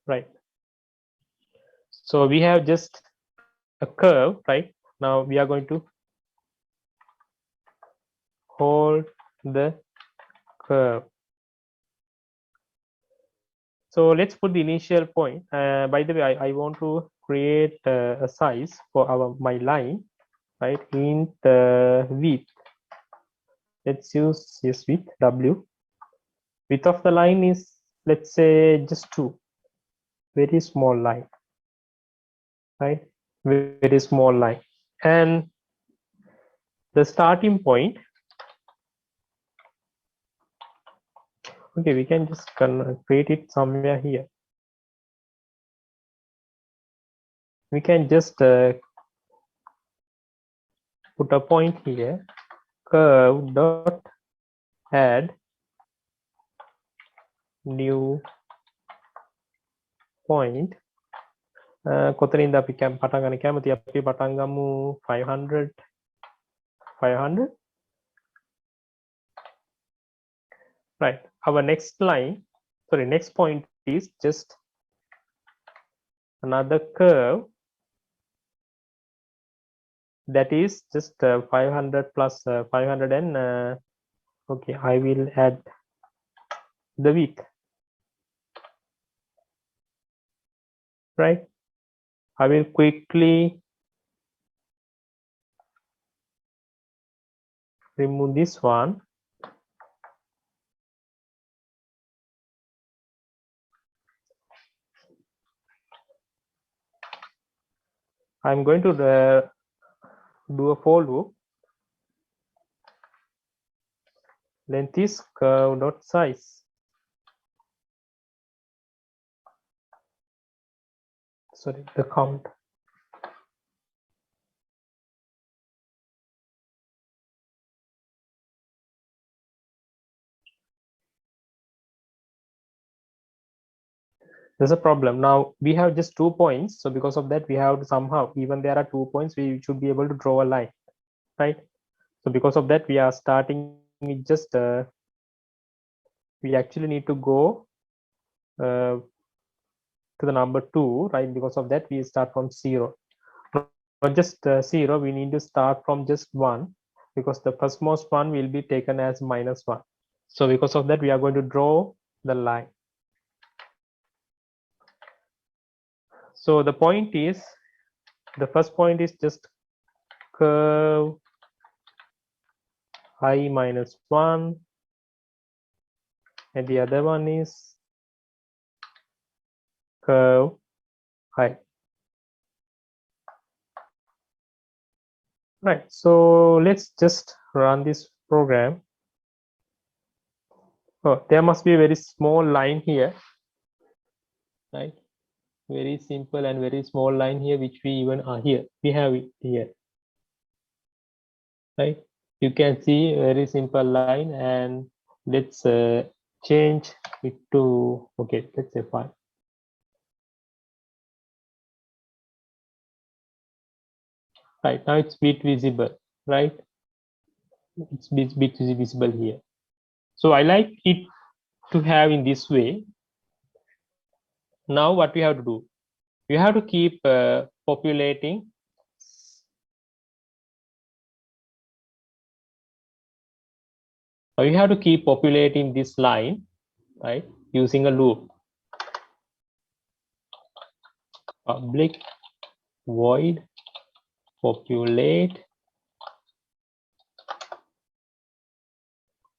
Right. So we have just a curve, right? Now we are going to hold the curve. So let's put the initial point. By the way, I want to create a size for my line, right? In the width, let's use this width W. Width of the line is, let's say, just 2. Very small line, right? Very small line. And the starting point, okay, we can just create it somewhere here. We can just put a point here, curve dot add new point. කොතනින්ද අපි පටන් ගන්න කැමති? අපි පටන් ගමු 500. Right. Our next line, sorry, next point is just another curve that is just 500 plus 500 and okay, I will add the width, right? I will quickly remove this one. I'm going to do a for loop. Length is curve dot size. Sorry, the count. There's a problem. Now we have just 2 points. So because of that, we have to somehow, even there are 2 points, we should be able to draw a line, right? So because of that, we are starting with just, we actually need to go to the number 2, right? Because of that, we start from 0. Not just 0, we need to start from just 1, because the firstmost one will be taken as -1. So because of that, we are going to draw the line. So the point is, the first point is just curve I minus 1, and the other one is curve I. Right, so let's just run this program. Oh, there must be a very small line here, right? Very simple and very small line here, which we even are here. We have it here, right? You can see a very simple line, and let's change it to, okay, let's say 5. Right, now it's bit visible, right? It's bit visible here. So I like it to have in this way. Now what we have to do, we have to keep populating. We have to keep populating this line, right, using a loop. Public void populate.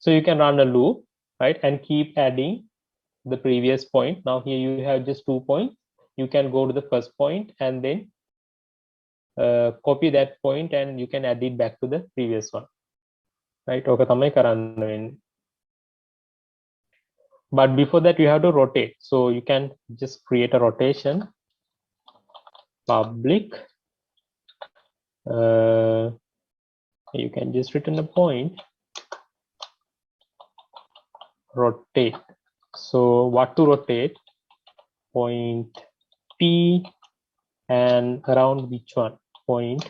So you can run a loop, right, and keep adding the previous point. Now here you have just 2 points. You can go to the first point and then copy that point, and you can add it back to the previous one, right? Okay, තමයි කරන්න වෙන්නේ. But before that, you have to rotate. So you can just create a rotation. Public. You can just return a point. Rotate. So what to rotate? Point P, and around which one? Point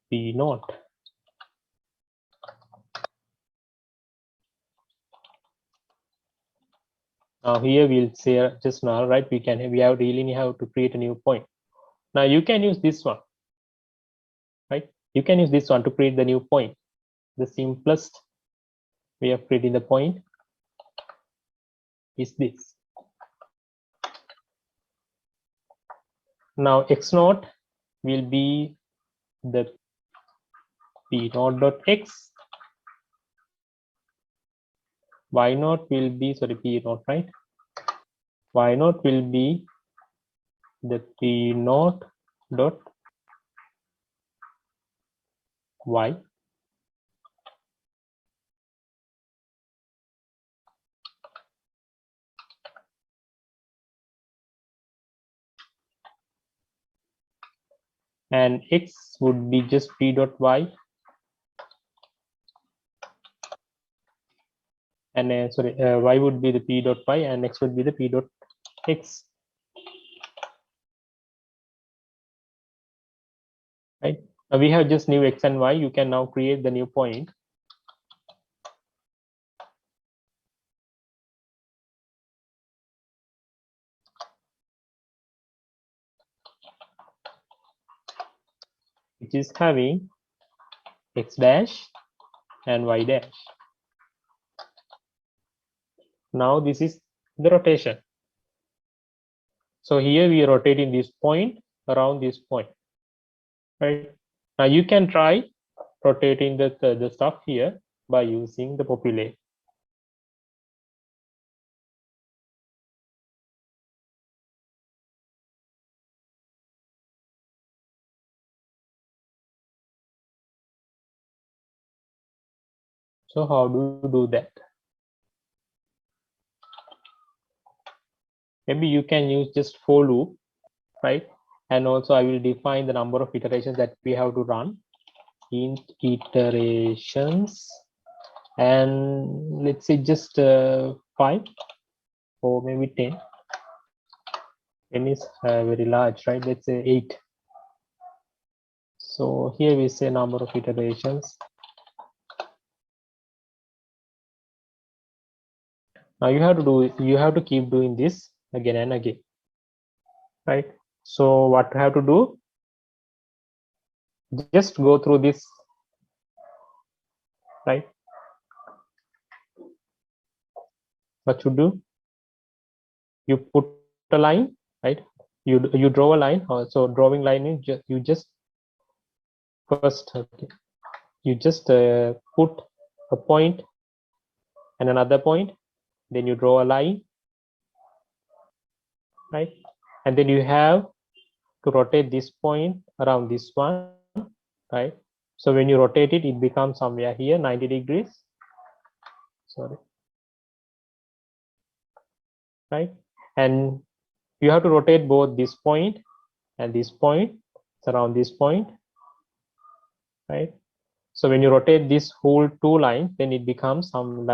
P naught. Now here we'll say just now, right? We have really have to create a new point. Now you can use this one, right? You can use this one to create the new point. The simplest way of creating the point is this. Now x naught will be the p naught dot x. Y naught will be, sorry, p naught, right? Y naught will be the p naught dot y. And x would be just p dot y, and sorry, y would be the p dot y, and x would be the p dot x, right? Now we have just new x and y. You can now create the new point. which is having x dash and y dash. Now this is the rotation. So here we are rotating this point around this point, right? Now you can try rotating the stuff here by using the populate. So how do you do that? Maybe you can use just for loop, right? And also I will define the number of iterations that we have to run. Int iterations, and let's say just 5 or maybe 10. 10 is very large, right? Let's say 8. So here we say number of iterations. Now you have to keep doing this again and again, right? So what you have to do, just go through this, right? What you do, you put a line, right? You draw a line. So drawing line is you just first, okay, you just put a point and another point, then you draw a line, right? And then you have to rotate this point around this one, right? So when you rotate it, it becomes somewhere here 90 degrees, sorry, right? And you have to rotate both this point and this point around this point, right? So when you rotate this whole two lines, then it becomes something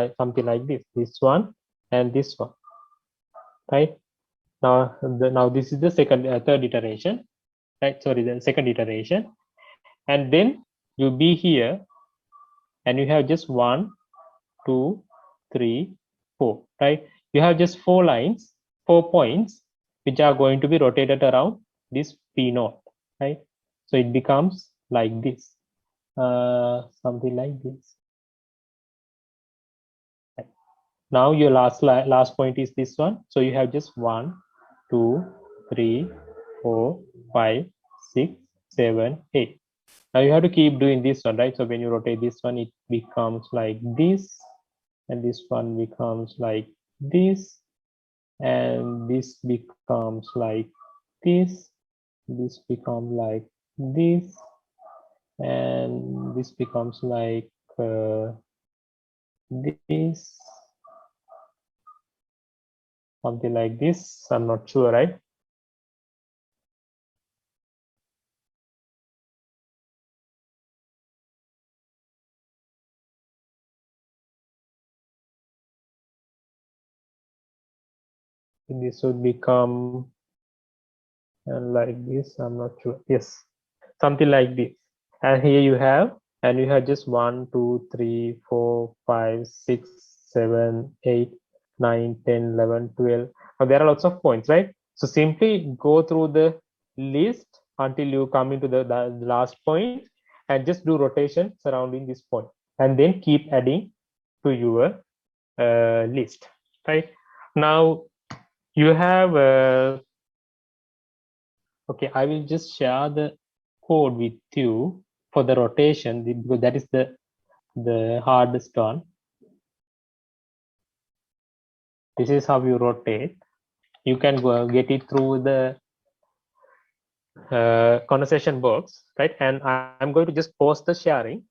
like this one and this one, right? Now this is the third iteration, right? Sorry, the second iteration. And then you be here and you have just 1, 2, 3, 4, right? You have just 4 lines, 4 points, which are going to be rotated around this P0, right? So it becomes like this, something like this. Now your last point is this one. So you have just 1, 2, 3, 4, 5, 6, 7, 8. Now you have to keep doing this one, right? So when you rotate this one, it becomes like this, and this one becomes like this, and this becomes like this becomes like this, and this becomes like this, something like this. I'm not sure, right? This would become like this. I'm not sure. Yes, something like this. And here you have, and you have just 1, 2, 3, 4, 5, 6, 7, 8, 9, 10, 11, 12. Now there are lots of points, right? So simply go through the list until you come into the last point and just do rotation surrounding this point, and then keep adding to your list, right? Now you have okay, I will just share the code with you for the rotation, because that is the hardest one. This is how you rotate. You can go get it through the conversation box, right? And I'm going to just post the sharing.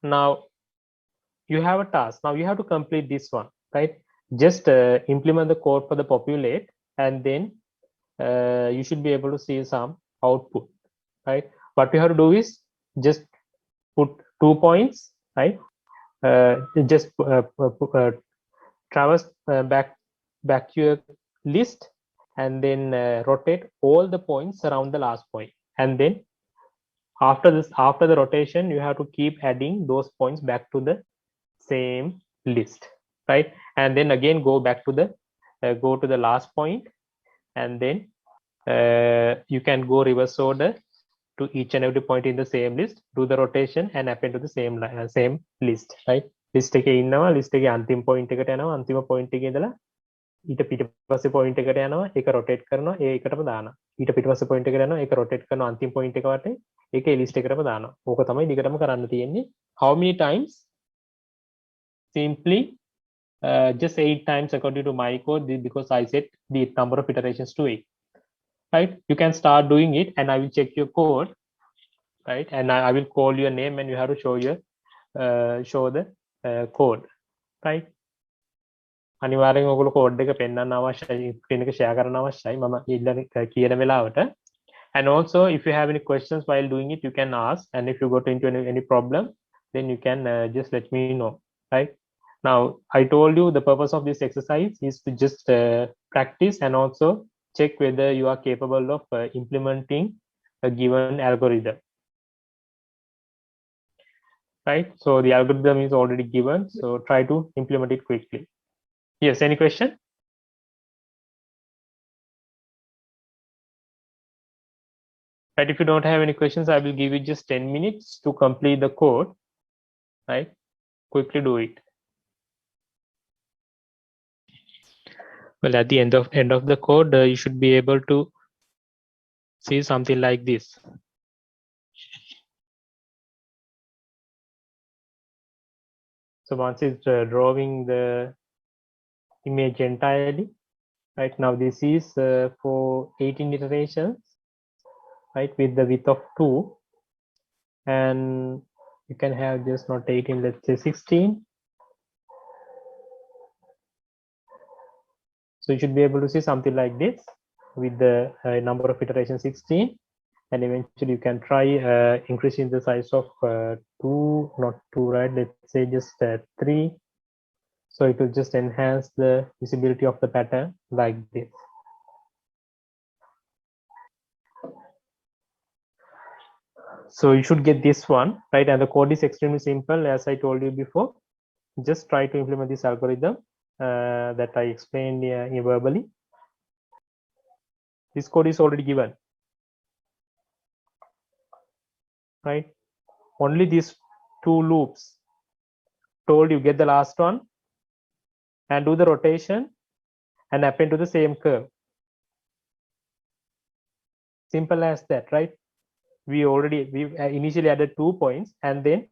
Now you have a task. Now you have to complete this one, right? Just implement the code for the populate, and then you should be able to see some output, right? What you have to do is just put 2 points, right? Just traverse back to your list, and then rotate all the points around the last point, and then after the rotation, you have to keep adding those points back to the same list, right? And then again go back to the go to the last point, and then you can go reverse order to each and every point in the same list, do the rotation and append to the same list, right? List එකේ ඉන්නවා, list එකේ අන්තිම point එකට යනවා, අන්තිම point එකේ ඉඳලා ඊට පිටිපස්සේ point එකට යනවා, ඒක rotate කරනවා, ඒ එකටම දානවා. ඊට පිටිපස්සේ point එකට යනවා, ඒක rotate කරනවා අන්තිම point එක වටේ, ඒක ඒ list එකටම දානවා. ඕක තමයි දිගටම කරන්න තියෙන්නේ. How many times? Simply just 8 times according to my code, because I set the number of iterations to 8, right? You can start doing it and I will check your code, right? And I will call your name and you have to show the code, right? අනිවාර්යෙන් ඔයගොල්ලෝ code එක පෙන්වන්න අවශ්‍යයි, screen එක share කරන්න අවශ්‍යයි මම ඊළඟ කියන වෙලාවට. And also if you have any questions while doing it, you can ask, and if you got into any problem, then you can just let me know, right? Now I told you the purpose of this exercise is to just practice and also check whether you are capable of implementing a given algorithm, right? So the algorithm is already given, so try to implement it quickly. Yes, any question? Right, if you don't have any questions, I will give you just 10 minutes to complete the code, right? Quickly do it. Well, at the end of the code, you should be able to see something like this. So once it's drawing the image entirely, right? Now this is for 18 iterations, right? With the width of 2, and you can have just not 18, let's say 16. So you should be able to see something like this with the number of iterations 16, and eventually you can try increasing the size of 2, not 2, right? Let's say just 3. So it will just enhance the visibility of the pattern like this. So you should get this one, right? And the code is extremely simple, as I told you before. Just try to implement this algorithm that I explained verbally. This code is already given, right? Only these 2 loops told you get the last one and do the rotation and append to the same curve. Simple as that, right? We initially added 2 points and then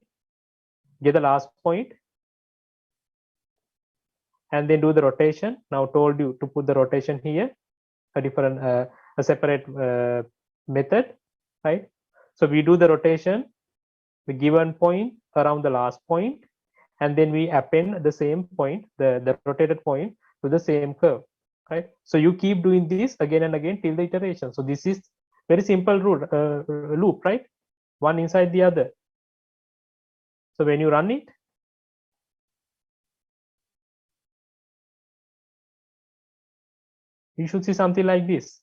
get the last point and then do the rotation. Now told you to put the rotation here, a separate method, right? So we do the rotation, the given point around the last point, and then we append the same point, the rotated point, to the same curve, right? So you keep doing this again and again till the iteration. So this is very simple loop, right? One inside the other. So when you run it, you should see something like this,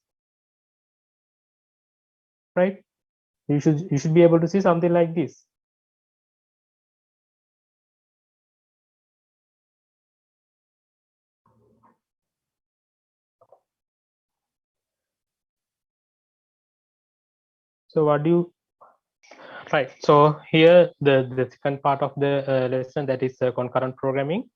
right? You should be able to see something like this. So what do you, right? So here the second part of the lesson, that is concurrent programming.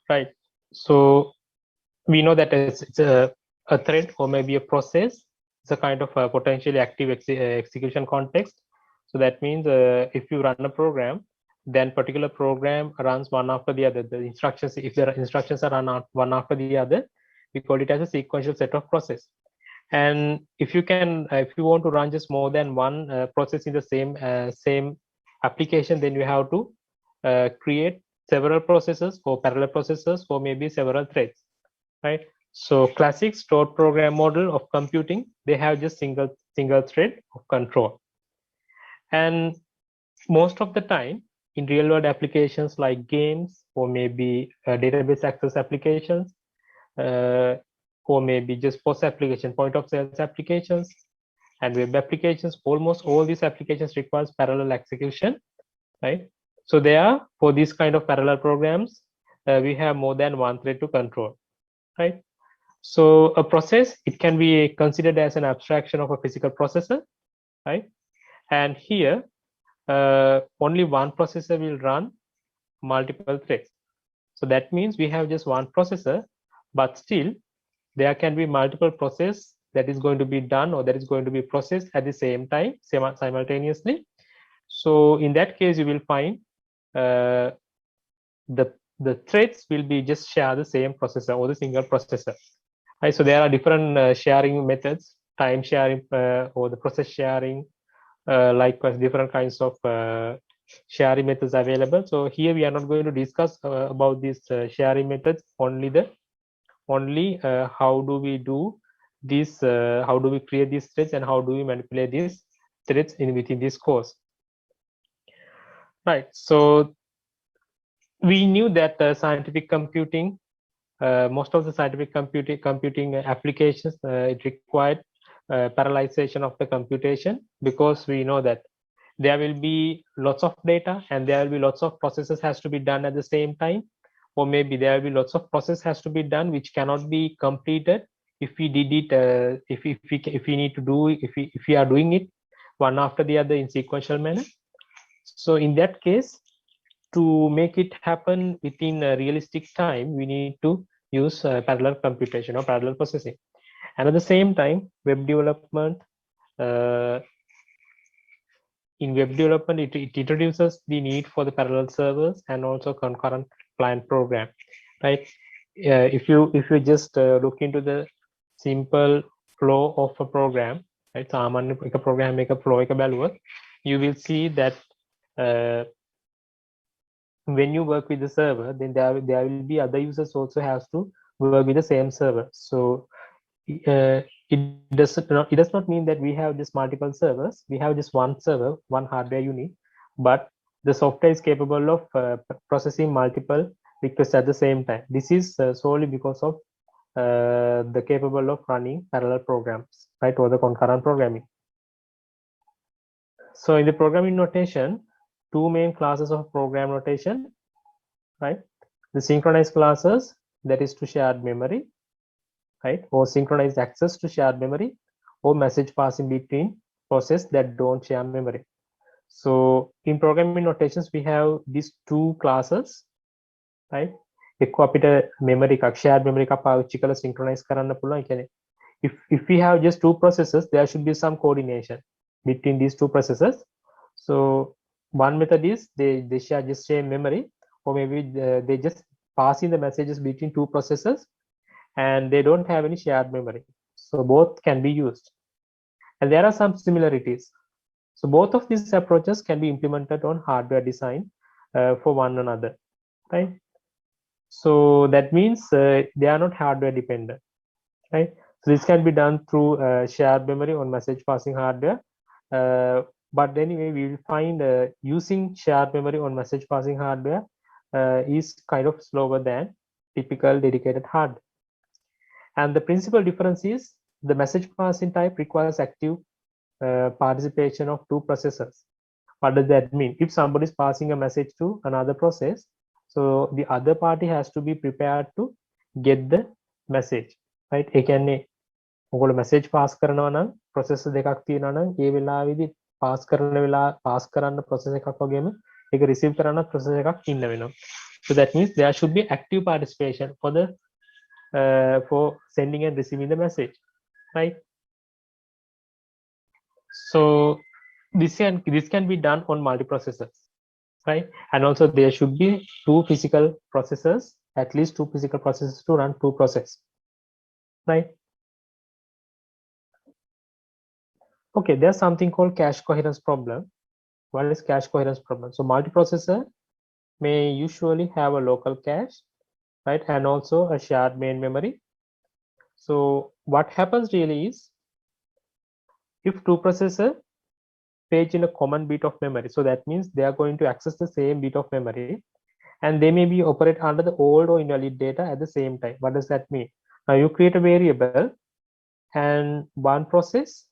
Right. So we know that it's a thread or maybe a process. It's a kind of a potentially active execution context. So that means if you run a program, then particular program runs one after the other. The instructions, if there are instructions are run one after the other, we call it as a sequential set of process. And if you want to run just more than one process in the same application, then you have to create several processes or parallel processes or maybe several threads, right? So classic stored program model of computing, they have just single thread of control. And most of the time in real world applications like games or maybe database access applications, or maybe just POS application, point of sales applications, and web applications, almost all these applications requires parallel execution. right? So there, for these kind of parallel programs, we have more than one thread to control, right? So a process, it can be considered as an abstraction of a physical processor, right? And here, only one processor will run multiple threads. So that means we have just one processor, but still there can be multiple process that is going to be done or that is going to be processed at the same time, simultaneously. So in that case, you will find uh, the threads will be just share the same processor or the single processor. Right? So there are different sharing methods, time sharing or the process sharing, likewise different kinds of sharing methods available. So here we are not going to discuss about these sharing methods, only how do we do this, how do we create these threads and how do we manipulate these threads in within this course. Right, so we knew that scientific computing, most of the scientific computing applications, it required parallelization of the computation, because we know that there will be lots of data and there will be lots of processes has to be done at the same time, or maybe there will be lots of process has to be done which cannot be completed if we did it if we need to do, if we are doing it one after the other in sequential manner. So in that case, to make it happen within a realistic time, we need to use parallel computation or parallel processing. And at the same time, web development, uh, in web development, it introduces the need for the parallel servers and also concurrent client program, right? If you just look into the simple flow of a program, right? සාමාන්‍ය එක program එක flow එක බැලුවොත්, you will see that uh, when you work with the server, then there will be other users also has to work with the same server. So it does not mean that we have just multiple servers. We have just one server, one hardware unit, but the software is capable of processing multiple requests at the same time. This is solely because of the capable of running parallel programs, right, or the concurrent programming. So in the programming notation, two main classes of program notation, right? The synchronized classes, that is to shared memory, right, or synchronized access to shared memory, or message passing between process that don't share memory. So in programming notations, we have these two classes, right? එක්ක අපිට memory එකක් shared memory එකක් පාවිච්චි කරලා synchronize කරන්න පුළුවන්. කියන්නේ if we have just two processes, there should be some coordination between these two processes. So one method is they share just same memory, or maybe they just passing the messages between two processes and they don't have any shared memory. So both can be used. And there are some similarities. So both of these approaches can be implemented on hardware design for one another, right? So that means they are not hardware dependent, right? So this can be done through shared memory on message passing hardware. But anyway, we will find using shared memory on message passing hardware is kind of slower than typical dedicated hardware. And the principal difference is the message passing type requires active participation of two processors. What does that mean? If somebody is passing a message to another process, so the other party has to be prepared to get the message, right? ඒ කියන්නේ ඔයගොල්ලෝ message pass කරනවා නම් processor දෙකක් තියෙනවා නම් ඒ වෙලාවේදී pass කරන වෙලාව pass කරන්න process එකක් වගේම ඒක receive කරන්න process එකක් ඉන්න වෙනවා. So that means there should be active participation for the for sending and receiving the message, right? So this can be done on multiprocessors, right? And also there should be two physical processors, at least two physical processors to run two processes, right? Okay, there's something called cache coherence problem. What is cache coherence problem? So multiprocessor may usually have a local cache, right, and also a shared main memory. So what happens really is, if two processors page in a common bit of memory, so that means they are going to access the same bit of memory, and they may be operate under the old or invalid data at the same time. What does that mean? Now you create a variable and one process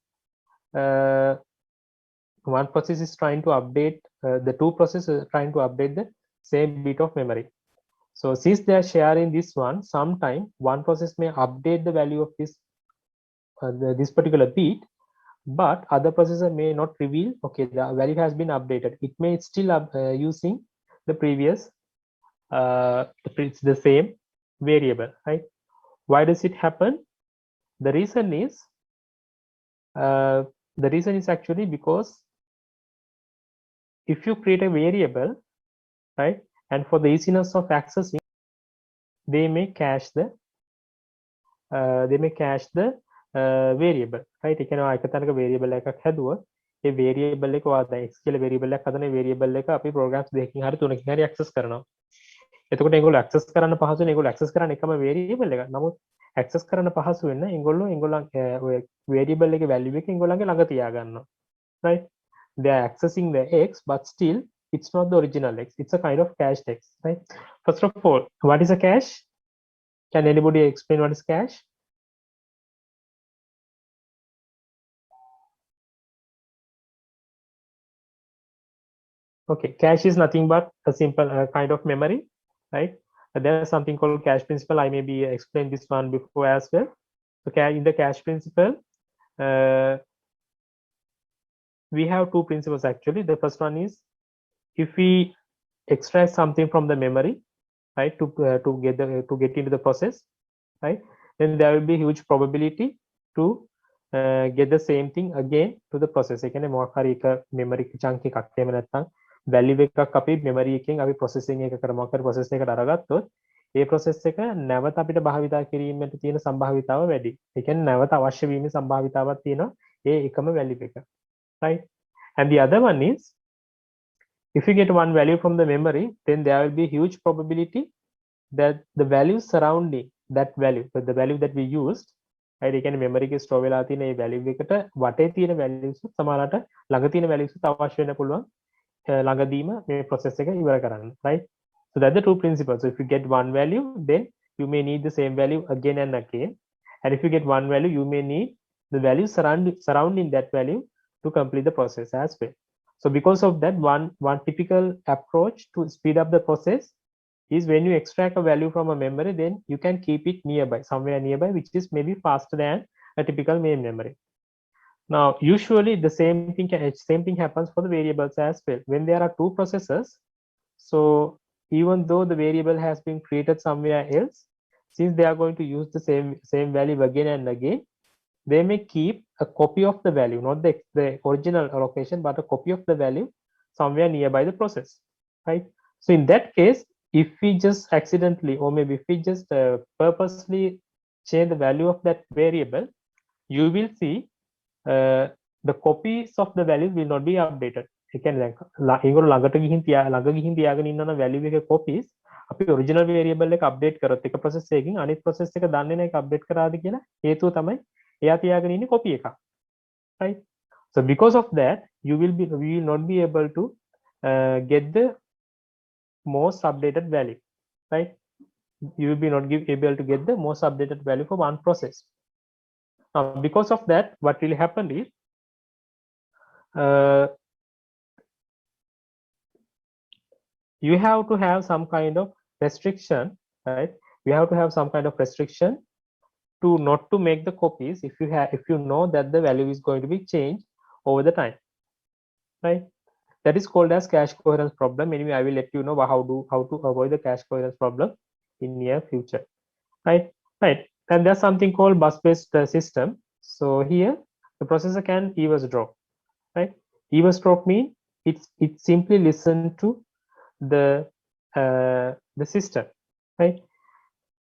is trying to update the two processes are trying to update the same bit of memory. So since they are sharing this one, sometime one process may update the value of this particular bit, but other processor may not reveal, okay, the value has been updated. It may still using the previous, it's the same variable, right? Why does it happen? The reason is actually because if you create a variable, right, and for the easiness of accessing, they may cache the variable, right? ඒ කියන්නේ එක තැනක variable එකක් හැදුවොත් ඒ variable එක ඔයා දැන් x කියලා variable එකක් හදන variable එක අපි programs දෙකකින් හරි තුනකින් හරි access කරනවා. එතකොට ඒගොල්ලෝ access කරන්න පහසු වෙන ඒගොල්ලෝ access කරන්න එකම variable එක. නමුත් access කරන්න පහසු වෙන්න ඒගොල්ලෝ ඔය variable එකේ value එක ඒගොල්ලන්ගේ ළඟ තියා ගන්නවා. Right? They are accessing the x, but still it's not the original x. It's a kind of cached x, right? First of all, what is a cache? Can anybody explain what is cache? Okay, cache is nothing but a simple kind of memory, right? There's something called cache principle. I maybe explained this one before as well. So in the cache principle, we have two principles actually. The first one is if we extract something from the memory, right, to get into the process, right, then there will be huge probability to get the same thing again to the process. ඒ කියන්නේ මොකක් හරි එක memory chunk එකක් එහෙම නැත්නම් value එකක් අපි memory එකෙන් අපි processing එක කර මොකක් හරි process එකකට අරගත්තොත් ඒ process එක නැවත අපිට භාවිතා කිරීමට තියෙන සම්භාවිතාව වැඩි. ඒ කියන්නේ නැවත අවශ්‍ය වීමේ සම්භාවිතාවක් තියෙනවා ඒ එකම value එක. Right? And the other one is if you get one value from the memory, then there will be huge probability that the values surrounding that value, but the value that we used, right, ඒ කියන්නේ memory එකේ store වෙලා තියෙන ඒ value එකට වටේ තියෙන values සමහරට ළඟ තියෙන values අවශ්‍ය වෙන්න පුළුවන් ළඟදීම මේ process එක ඉවර කරන්න, right? So that's the two principles. So if you get one value, then you may need the same value again and again, and if you get one value, you may need the value surrounding that value to complete the process as well. So because of that, one typical approach to speed up the process is when you extract a value from a memory, then you can keep it nearby, somewhere nearby, which is maybe faster than a typical main memory. Now, usually the same thing happens for the variables as well. When there are two processes, so even though the variable has been created somewhere else, since they are going to use the same value again and again, they may keep a copy of the value, not the original location, but a copy of the value somewhere nearby the process, right? So in that case, if we just accidentally, or maybe if we just purposely change the value of that variable, you will see the copies of the values will not be updated. ඒ කියන්නේ දැන් ඒගොල්ලෝ ළඟ ගිහින් තියාගෙන ඉන්නන value එකේ copies අපි original variable එක update කරොත් එක process එකකින් අනිත් process එක දන්නේ නැහැ ඒක update කරාද කියලා හේතුව තමයි එයා තියාගෙන ඉන්නේ copy එකක්, right? So because of that, we will not be able to get the most updated value, right? You will be not able to get the most updated value for one process. Now because of that, what will happen is you have to have some kind of restriction, right? You have to have some kind of restriction to not to make the copies if you know that the value is going to be changed over the time, right? That is called as cache coherence problem. Anyway, I will let you know how to avoid the cache coherence problem in near future, right? And there's something called bus-based system. So here the processor can eavesdrop, right? Eavesdrop means it simply listen to the system, right?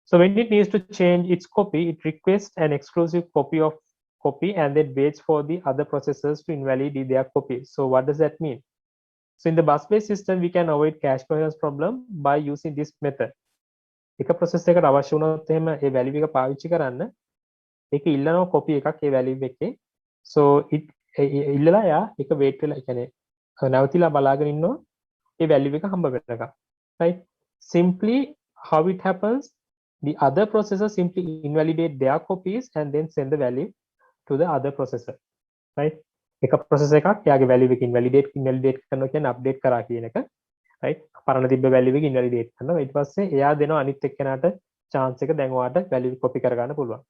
So when it needs to change its copy, it requests an exclusive copy and then waits for the other processors to invalidate their copy. So what does that mean? So in the bus-based system, we can avoid cache coherence problem by using this method. එක process එකකට අවශ්‍ය වුණොත් එහෙම ඒ value එක පාවිච්චි කරන්න ඒක ඉල්ලනවා copy එකක් ඒ value එකේ. So it ඉල්ලලා යා ඒක wait වෙලා ඒ කියන්නේ නැවතිලා බලාගෙන ඉන්නවා ඒ value එක හම්බ වෙනකම්, right? Simply how it happens, the other processor simply invalidate their copies and then send the value to the other processor, right? එක process එකක් එයාගේ value එක invalidate කරනවා කියන්නේ update කරා කියන එක right පරණ තිබ්බ value එක invalidate කරනවා ඊට පස්සේ එයා දෙනවා අනිත් එක්කෙනාට chance එක දැන් ඔයාලට value copy කරගන්න පුළුවන්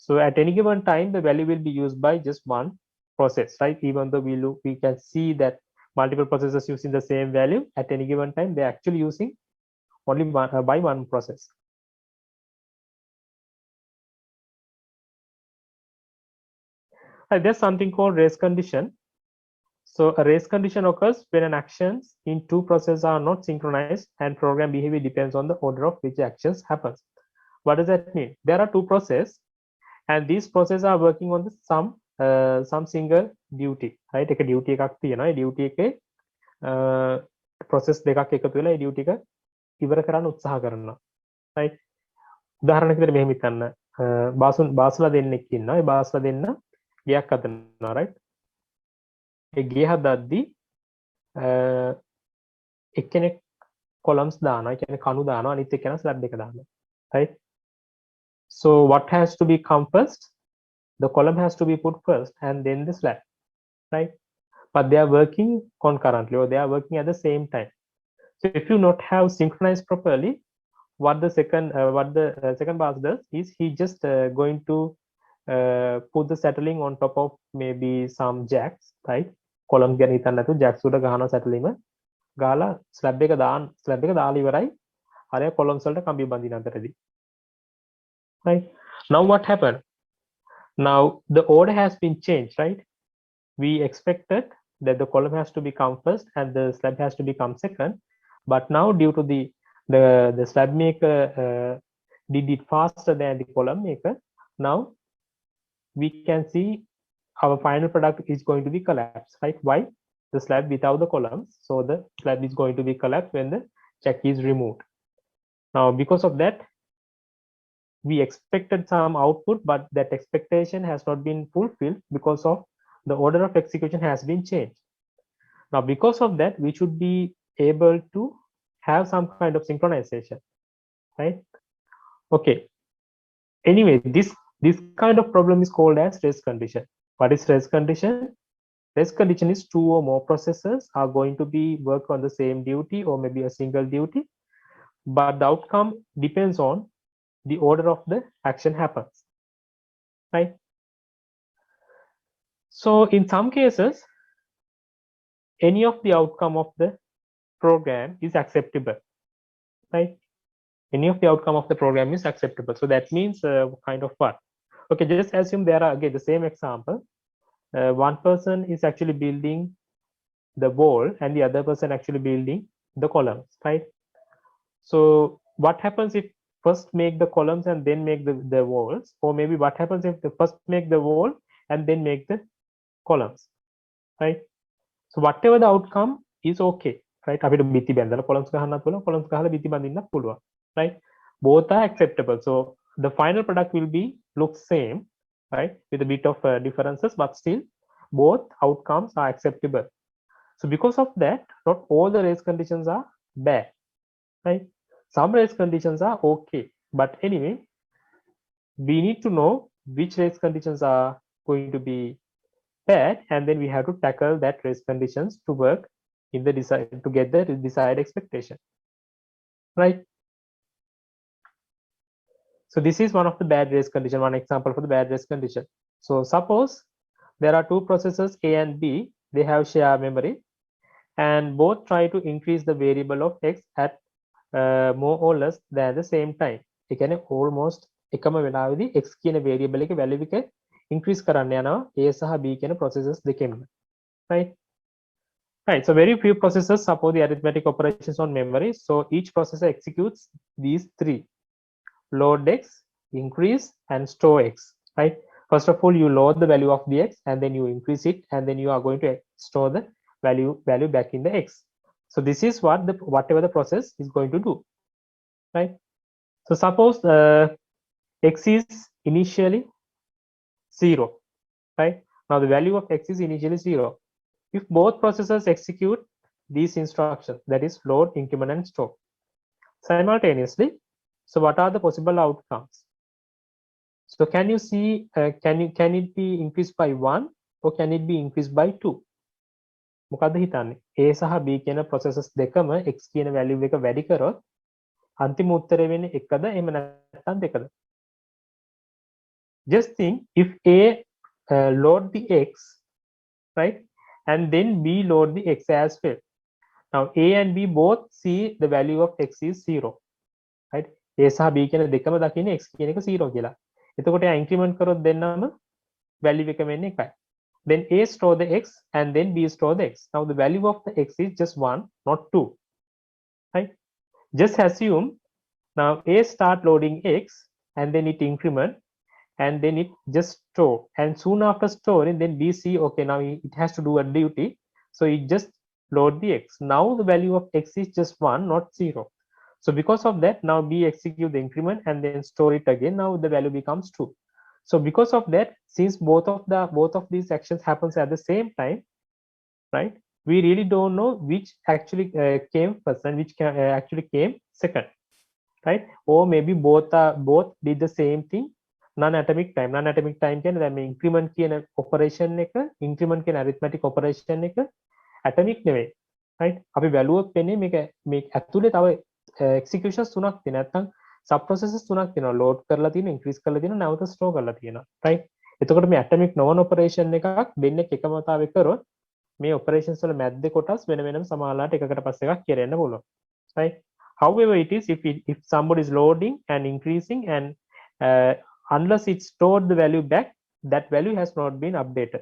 so at any given time the value will be used by just one process right even though we can see that multiple processes using the same value at any given time they're actually using only by one process. There's something called race condition. So a race condition occurs when an actions in two processes are not synchronized and program behavior depends on the order of which actions happens. What does that mean? There are two processes and these processes are working on the some single duty. Right? එක duty එකක් තියෙනවා. ඒ duty එකේ process දෙකක් එකතු වෙලා ඒ duty එක ඉවර කරන්න උත්සාහ කරනවා. Right? උදාහරණයක් විදිහට මෙහෙම හිතන්න. බාසුලා දෙන්නෙක් ඉන්නවා. ඒ බාසුලා දෙන්න ගයක් හදනවා. Right? ඒ ගේ හදද්දී එක්කෙනෙක් columns දානවා. ඒ කියන්නේ කණු දානවා. අනිත් එක්කෙනා slab එක දානවා. Right? So what has to be come first? The column has to be put first and then the slab. Right? But they are working concurrently or they are working at the same time. So if you not have synchronized properly, what the second boss does is he just going to put the settling on top of maybe some jacks, right? Column ගැන හිතන්න නැතුව jacks උඩ ගහනවා settling ගාලා slab එක දාලා ඉවරයි. අර columns වලට කම්බි බඳින අතරදී. Right? Now what happened? Now the order has been changed, right? We expected that the column has to become first and the slab has to become second, but now due to the slab maker did it faster than the column maker, now we can see our final product is going to be collapsed, right? Why? The slab without the columns, so the slab is going to be collapsed when the check is removed. Now because of that we expected some output, but that expectation has not been fulfilled because of the order of execution has been changed. Now because of that we should be able to have some kind of synchronization, right? Okay, anyway, this kind of problem is called as race condition. What is race condition? Race condition is two or more processes are going to be work on the same duty or maybe a single duty, but the outcome depends on the order of the action happens, right? So in some cases any of the outcome of the program is acceptable, right? Any of the outcome of the program is acceptable. So that means kind of what? Okay, just assume there are again the same example. One person is actually building the wall and the other person actually building the columns, right? So what happens if first make the columns and then make the walls, or maybe what happens if the first make the wall and then make the columns, right? So whatever the outcome is okay, right? අපිට බිත්ති බැඳලා columns ගහන්නත් පුළුවන්, columns ගහලා බිත්ති බඳින්නත් පුළුවන්, right? Both are acceptable. So the final product will be look same, right? With a bit of differences, but still both outcomes are acceptable. So because of that, not all the race conditions are bad, right? Some race conditions are okay, but anyway, we need to know which race conditions are going to be bad, and then we have to tackle that race conditions to work in the to get the desired expectation, right? So this is one of the bad race condition, one example for the bad race condition. So suppose there are two processes A and B, they have shared memory and both try to increase the variable of x at more or less than the same time. ඒ කියන්නේ almost එකම වෙලාවෙදී x කියන variable එකේ value එක increase කරන්න යනවා A සහ B කියන processes දෙකෙන්ම, right? Right, so very few processes support the arithmetic operations on memory, so each processor executes these three: load x, increase, and store x, right? First of all, you load the value of the x and then you increase it and then you are going to store the value back in the x. So this is what whatever the process is going to do, right? So suppose x is initially 0, right? Now the value of x is initially 0. If both processors execute these instructions, that is load, increment, and store simultaneously, so what are the possible outcomes? So can you see, can it be increased by 1 or can it be increased by 2? මොකද්ද හිතන්නේ? A සහ B කියන processes දෙකම x කියන value එක වැඩි කරොත් අන්තිම උත්තරය වෙන්නේ එකද එහෙම නැත්නම් දෙකද? Just think if A load the x, right, and then B load the x as well. Now A and B both see the value of x is 0, right? A සහ B කියන දෙකම දකින්නේ x කියන එක 0 කියලා. එතකොට එයා increment කරොත් දෙන්නම value එක වෙන්නේ එකයි. Then A store the x and then B store the x. Now the value of the x is just 1, not 2, right? Just assume now A start loading x and then it increment and then it just store, and soon after storing then B see okay now it has to do a duty, so it just load the x. Now the value of x is just 1, not 0. So because of that now B execute the increment and then store it again. Now the value becomes 2. So because of that, since both of these actions happens at the same time, right, we really don't know which actually came first and which actually came second, right? Or maybe both did the same thing non-atomic time. Non-atomic time කියන්නේ දැන් මේ increment කියන operation එක, increment කියන arithmetic operation එක atomic නෙවෙයි, right? අපි බැලුවොත් වෙන්නේ මේ ඇතුලේ තව executions තුනක් තියෙනවා. නැත්නම් sub processes තුනක් තියෙනවා. load කරලා තියෙනවා, increase කරලා තියෙනවා, නැවත store කරලා තියෙනවා, right? එතකොට මේ atomic නොවන operation එකක් දෙන්නේ එකම වතාවේ කරොත් මේ operations වල මැද්දේ කොටස් වෙන වෙනම සමානලාට එකකට පස්සේ එකක් කියරෙන්න පුළුවන්, right? However it is if somebody is loading and increasing and unless it stored the value back, that value has not been updated.